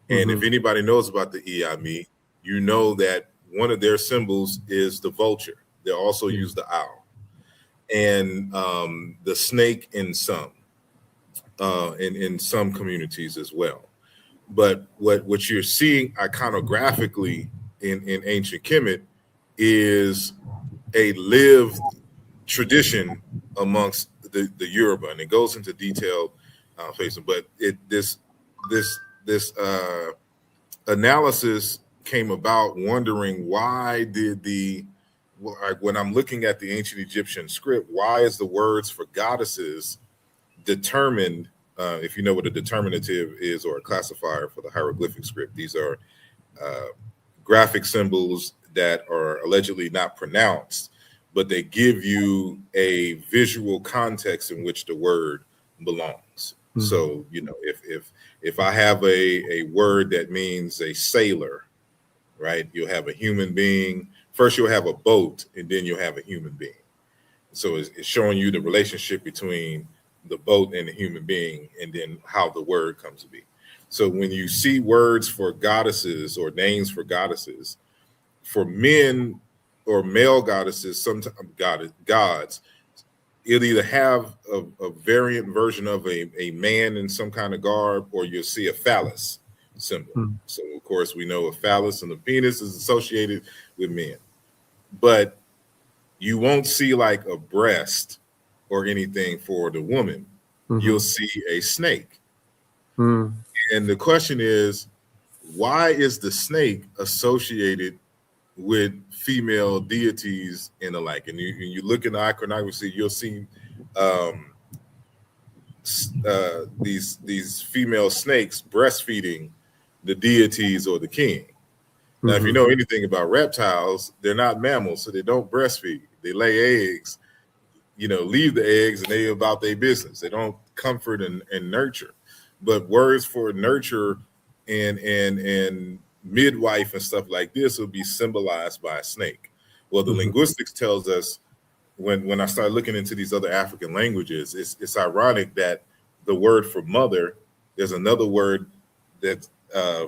A: And if anybody knows about the Iyami, you know that one of their symbols is the vulture. They also use the owl and the snake in some communities as well. But what you're seeing iconographically in ancient Kemet is a lived tradition amongst the Yoruba, and it goes into detailed facing. But this analysis came about wondering, why did when I'm looking at the ancient Egyptian script, why is the words for goddesses determined? If you know what a determinative is, or a classifier for the hieroglyphic script, these are graphic symbols that are allegedly not pronounced, but they give you a visual context in which the word belongs. So, if I have a word that means a sailor, right? You'll have a human being. First, you'll have a boat, and then you'll have a human being. So it's showing you the relationship between the boat and the human being, and then how the word comes to be. So when you see words for goddesses or names for goddesses, for men, or male goddesses, sometimes gods, it'll either have a variant version of a man in some kind of garb, or you'll see a phallus symbol. So of course we know a phallus and the penis is associated with men, but you won't see like a breast or anything for the woman. You'll see a snake. And the question is, why is the snake associated with female deities and the like? And you look in the iconography, you'll see these female snakes breastfeeding the deities or the king. Now, if you know anything about reptiles, they're not mammals, so they don't breastfeed. They lay eggs, leave the eggs, and they about their business. They don't comfort and nurture. But words for nurture and midwife and stuff like this will be symbolized by a snake. Well, the linguistics tells us, when I started looking into these other African languages, it's ironic that the word for mother, there's another word that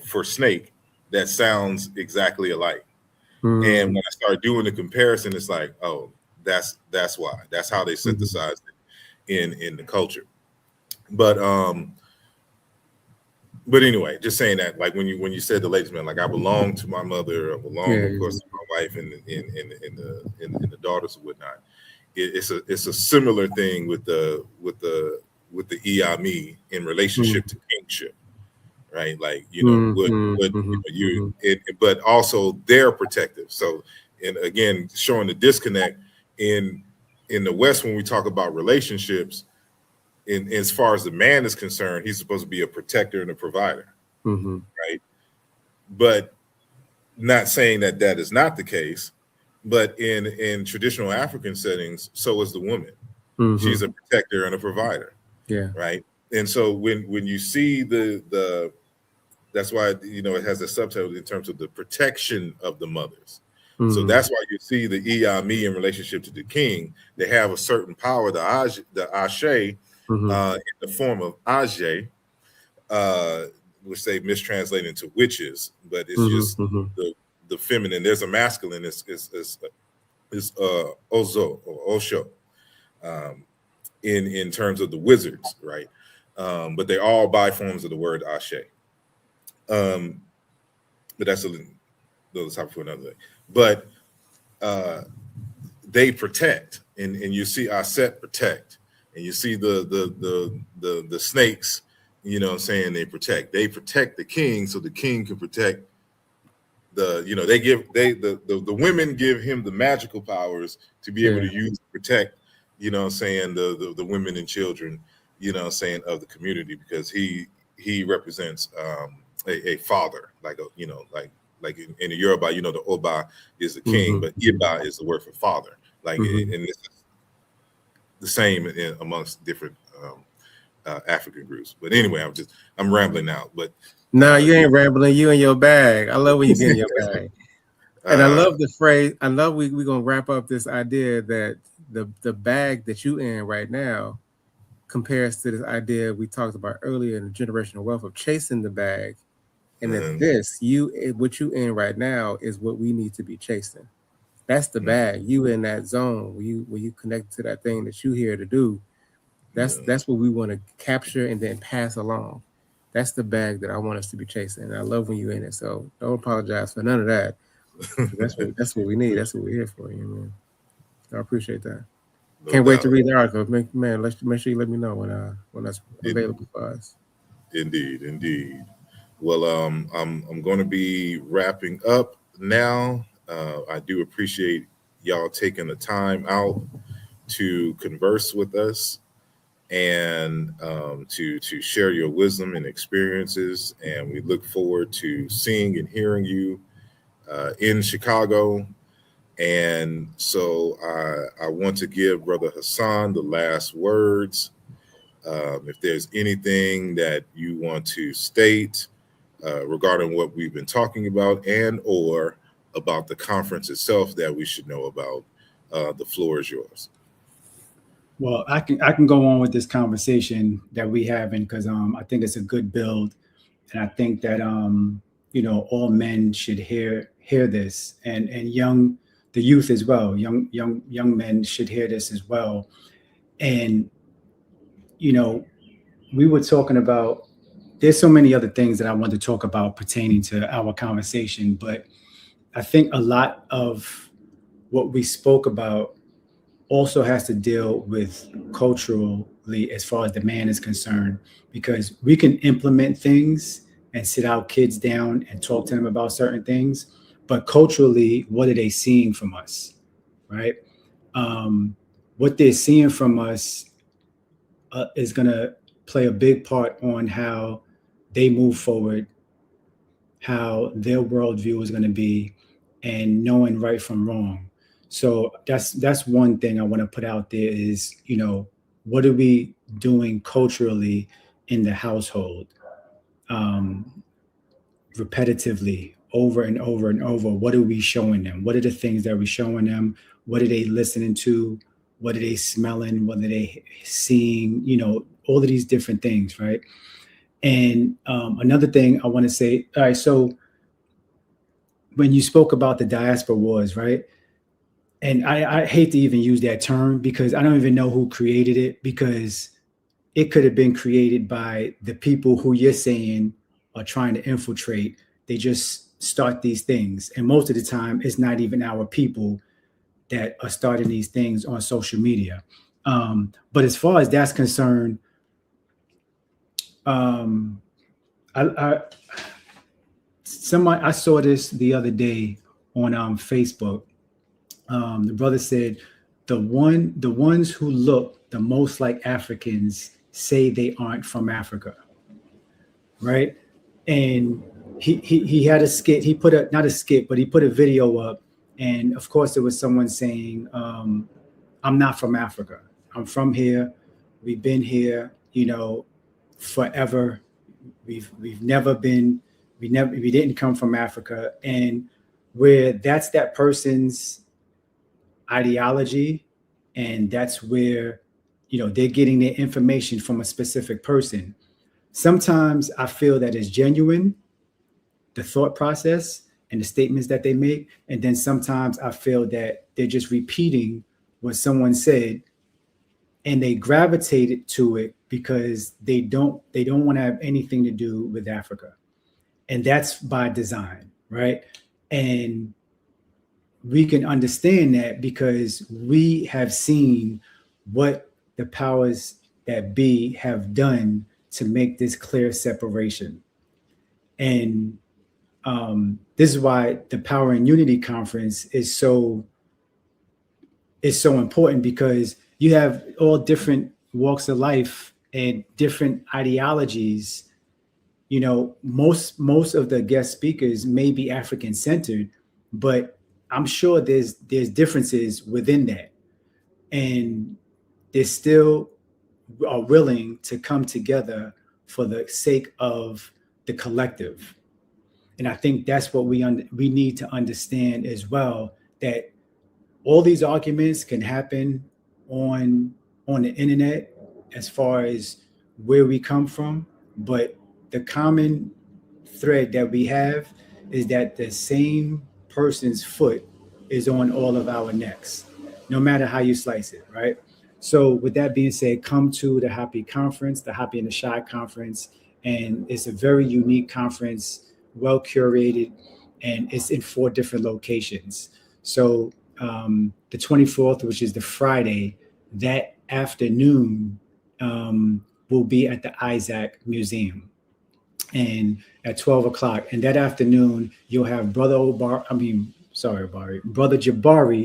A: for snake that sounds exactly alike. And when I started doing the comparison, it's like, oh, that's why. That's how they synthesized it in the culture. But anyway, just saying that, like when you said the ladies man, like I belong to my mother, I belong, of course, to my wife and the daughters and whatnot. It's a similar thing with the Iami in relationship to kingship, right? Like but also they're protective. So, and again, showing the disconnect in the West when we talk about relationships. In as far as the man is concerned, he's supposed to be a protector and a provider, right? But not saying that is not the case. But in traditional African settings, so is the woman. She's a protector and a provider, right? And so when you see the that's why it has a subtitle in terms of the protection of the mothers. So that's why you see the Iami in relationship to the king. They have a certain power, the Ashe. In the form of Ajay, which they mistranslate into witches, but it's just the feminine. There's a masculine. It's Ozo or Osho, in terms of the wizards, right? But they're all by forms of the word Ashe. But that's a little topic for another day. But they protect, and you see Aset protect. And you see the snakes, saying they protect the king, so the king can protect the women give him the magical powers to be able to use protect, the women and children, of the community, because he represents a father, like in the Yoruba, the Oba is the king, but Iba is the word for father, and it's the same amongst different African groups. But anyway, I'm rambling now. But
C: no, you ain't rambling. You in your bag. I love when you get in your bag. And I love the phrase. I love we're gonna wrap up this idea that the bag that you in right now compares to this idea we talked about earlier in the generational wealth of chasing the bag, and that what you in right now is what we need to be chasing. That's the bag. You in that zone where you connect to that thing that you here to do. That's what we want to capture and then pass along. That's the bag that I want us to be chasing. And I love when you're in it. So don't apologize for none of that. That's what we need. That's what we're here for. Man. I appreciate that. Can't wait to read the article. Man, make sure you let me know when that's available for us.
A: Indeed. Well, I'm going to be wrapping up now. I do appreciate y'all taking the time out to converse with us and to share your wisdom and experiences. And we look forward to seeing and hearing you in Chicago. And so I want to give Brother Hassan the last words. If there's anything that you want to state regarding what we've been talking about and or about the conference itself that we should know about, the floor is yours.
B: Well, I can go on with this conversation that we having because I think it's a good build, and I think that all men should hear this, and young the youth as well, young men should hear this as well. And we were talking about, there's so many other things that I want to talk about pertaining to our conversation, but I think a lot of what we spoke about also has to deal with culturally as far as the man is concerned, because we can implement things and sit our kids down and talk to them about certain things, but culturally, what are they seeing from us, right? What they're seeing from us is going to play a big part on how they move forward, how their worldview is going to be, and knowing right from wrong. So that's one thing I want to put out there is, what are we doing culturally in the household, repetitively, over and over and over? What are we showing them? What are the things that we're showing them? What are they listening to? What are they smelling? What are they seeing? All of these different things, right? And another thing I want to say, all right, so when you spoke about the diaspora wars, right? And I hate to even use that term because I don't even know who created it, because it could have been created by the people who you're saying are trying to infiltrate. They just start these things. And most of the time, it's not even our people that are starting these things on social media. But as far as that's concerned, I saw this the other day on Facebook. The brother said the ones who look the most like Africans say they aren't from Africa, right? And he had a skit. He put not a skit, but he put a video up, and of course there was someone saying, "I'm not from Africa. I'm from here. We've been here, forever. We've never been. We didn't come from Africa." And where that's that person's ideology, and that's where they're getting their information from a specific person. Sometimes I feel that is genuine, the thought process and the statements that they make, and then sometimes I feel that they're just repeating what someone said, and they gravitated to it because they don't want to have anything to do with Africa, and that's by design, right? And we can understand that because we have seen what the powers that be have done to make this clear separation. And this is why the Power and Unity Conference is so important, because you have all different walks of life and different ideologies. Most of the guest speakers may be African centered, but I'm sure there's differences within that, and they still are willing to come together for the sake of the collective. And I think that's what we need to understand as well, that all these arguments can happen on the internet as far as where we come from, but the common thread that we have is that the same person's foot is on all of our necks, no matter how you slice it, right? So with that being said, come to the Happy Conference, the Happy and the Shy Conference, and it's a very unique conference, well curated, and it's in 4 different locations. So the 24th, which is the Friday, that afternoon will be at the Isaac Museum, and at 12 o'clock. And that afternoon, you'll have Brother Jabari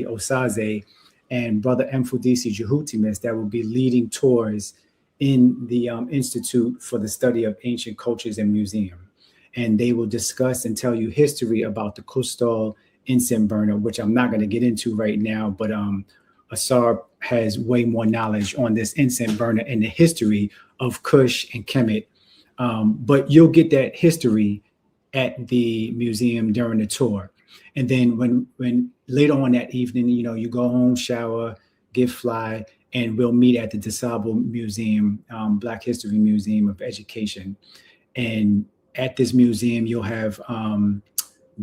B: Osaze and Brother Mfudisi Jehutimis that will be leading tours in the Institute for the Study of Ancient Cultures and Museum. And they will discuss and tell you history about the Kustal incense burner, which I'm not going to get into right now, but Asar has way more knowledge on this incense burner and the history of Kush and Kemet. But you'll get that history at the museum during the tour. And then when later on that evening, you go home, shower, get fly, and we'll meet at the DeSable Museum, Black History Museum of Education. And at this museum, you'll have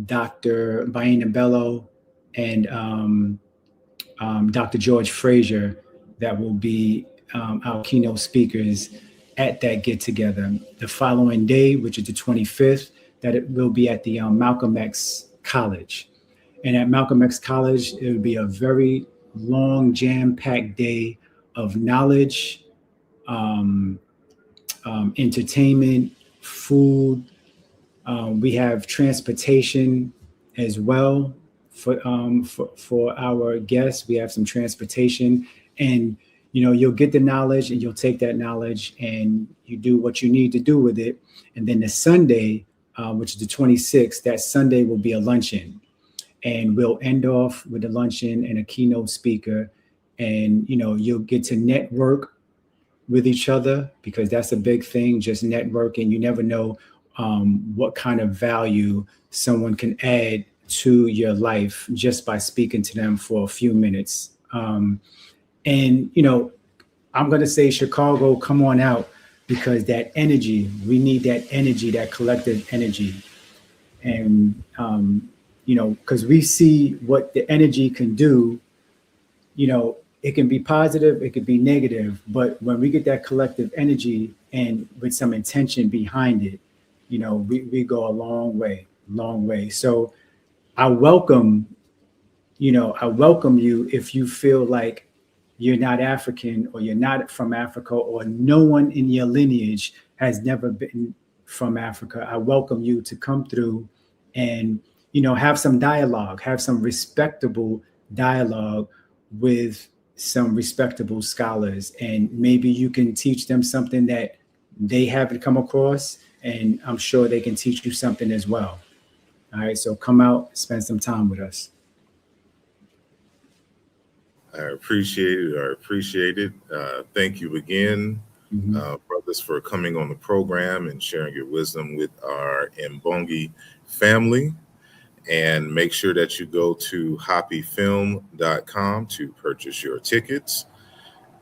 B: Dr. Baina Bello, and Dr. George Frazier that will be our keynote speakers at that get together. The following day, which is the 25th, that it will be at the Malcolm X College. And at Malcolm X College, it will be a very long, jam packed day of knowledge, um, entertainment, food. We have transportation as well for our guests. We have some transportation, and you'll get the knowledge, and you'll take that knowledge, and you do what you need to do with it. And then the Sunday, which is the 26th, that Sunday will be a luncheon, and we'll end off with a luncheon and a keynote speaker, and you'll get to network with each other, because that's a big thing, just networking. You never know what kind of value someone can add to your life just by speaking to them for a few minutes. And I'm going to say, Chicago, come on out, because that energy, we need that energy, that collective energy. And because we see what the energy can do. It can be positive, it could be negative, but when we get that collective energy and with some intention behind it, we go a long way, long way. So I welcome, I welcome you if you feel like you're not African, or you're not from Africa, or no one in your lineage has never been from Africa. I welcome you to come through and, have some dialogue, have some respectable dialogue with some respectable scholars, and maybe you can teach them something that they haven't come across, and I'm sure they can teach you something as well. All right, so come out, spend some time with us.
A: I appreciate it. I appreciate it. Thank you again, brothers, for coming on the program and sharing your wisdom with our Mbongi family. And make sure that you go to hoppyfilm.com to purchase your tickets.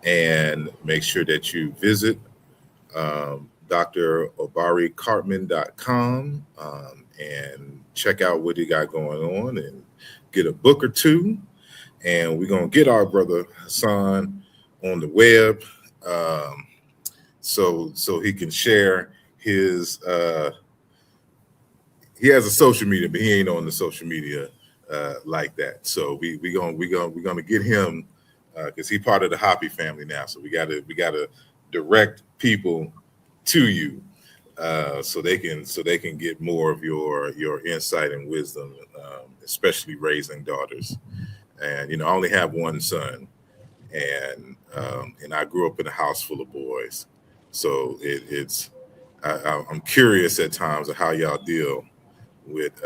A: And make sure that you visit Dr. Obari Cartman.com and check out what he got going on, and get a book or two. And we're going to get our brother Hassan on the web so he can share his he has a social media, but he ain't on the social media like that. So we're gonna get him because he's part of the Hoppy family now. So we gotta direct people to you so they can get more of your insight and wisdom, especially raising daughters. And I only have one son, and I grew up in a house full of boys. So I'm curious at times of how y'all deal with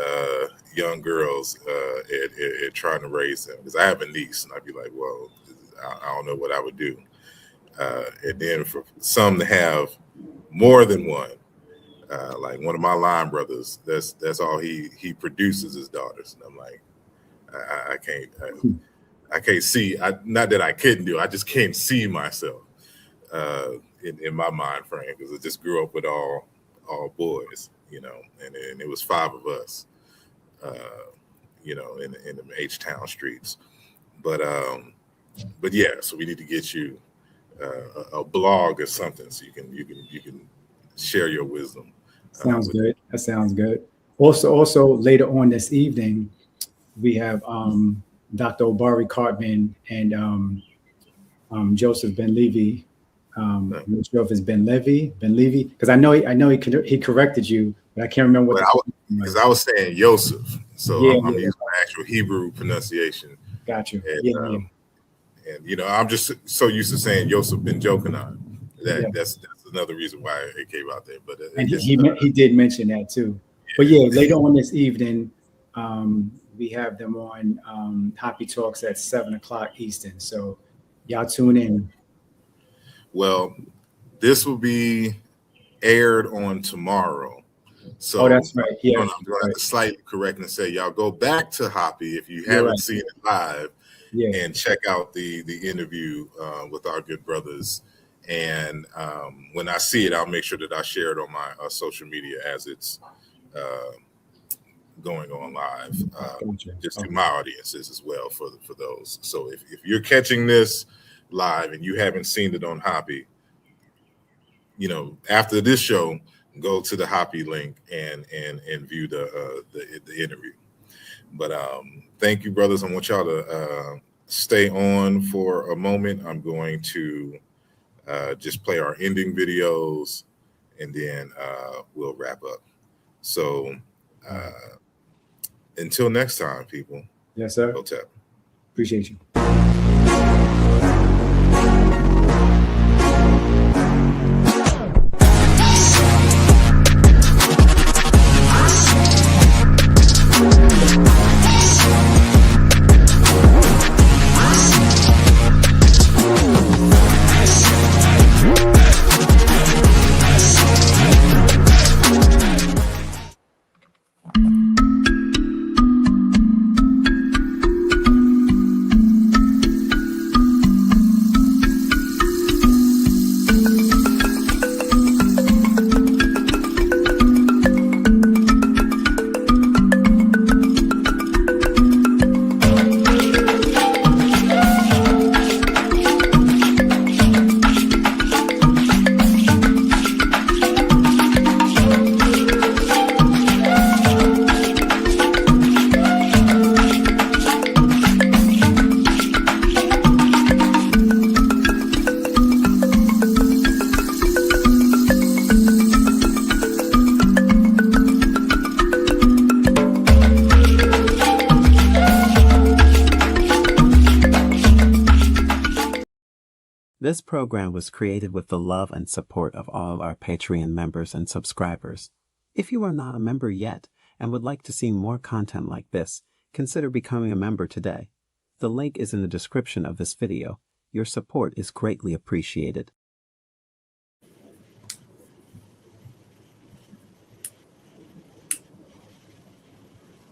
A: young girls at trying to raise them, because I have a niece, and I'd be like, well, I don't know what I would do. And then for some to have more than one, like one of my line brothers, that's all he produces his daughters, and I'm like, I can't see. Not that I couldn't do, I just can't see myself in my mind frame, because I just grew up with all boys, and it was 5 of us, in the H-Town streets. But yeah, so we need to get you a blog or something so you can share your wisdom.
B: Sounds good. That sounds good. Also later on this evening, we have Dr. Obari Cartman and Joseph Ben Levy. I'm not sure if it's Ben Levy, because I know he corrected you, but I can't remember what.
A: Because I was saying Yosef, so
B: yeah,
A: I'm using the actual Hebrew pronunciation.
B: Got you.
A: And, and I'm just so used to saying Yosef Ben Jochanan. That's another reason why it came out there. But
B: and he did mention that too. But later on this evening, we have them on Hoppy Talks at 7:00 Eastern. So y'all tune in.
A: Well, this will be aired on tomorrow. So
B: that's right. Yeah,
A: I'm going to have to slightly correct and say, y'all go back to Hoppy if you haven't seen it live, and check out the interview with our good brothers. And when I see it, I'll make sure that I share it on my social media as it's going on live,
B: Gotcha.
A: just to
B: Okay.
A: my audiences as well for those. So if you're catching this live and you haven't seen it on Hoppy, you know, after this show, go to the Hoppy link and view the interview. But thank you, brothers. I want y'all to stay on for a moment. I'm going to just play our ending videos, and then we'll wrap up. So until next time, people.
B: Yes, sir.
A: Hotep.
B: Appreciate you.
D: This program was created with the love and support of all our Patreon members and subscribers. If you are not a member yet and would like to see more content like this, consider becoming a member today. The link is in the description of this video. Your support is greatly appreciated.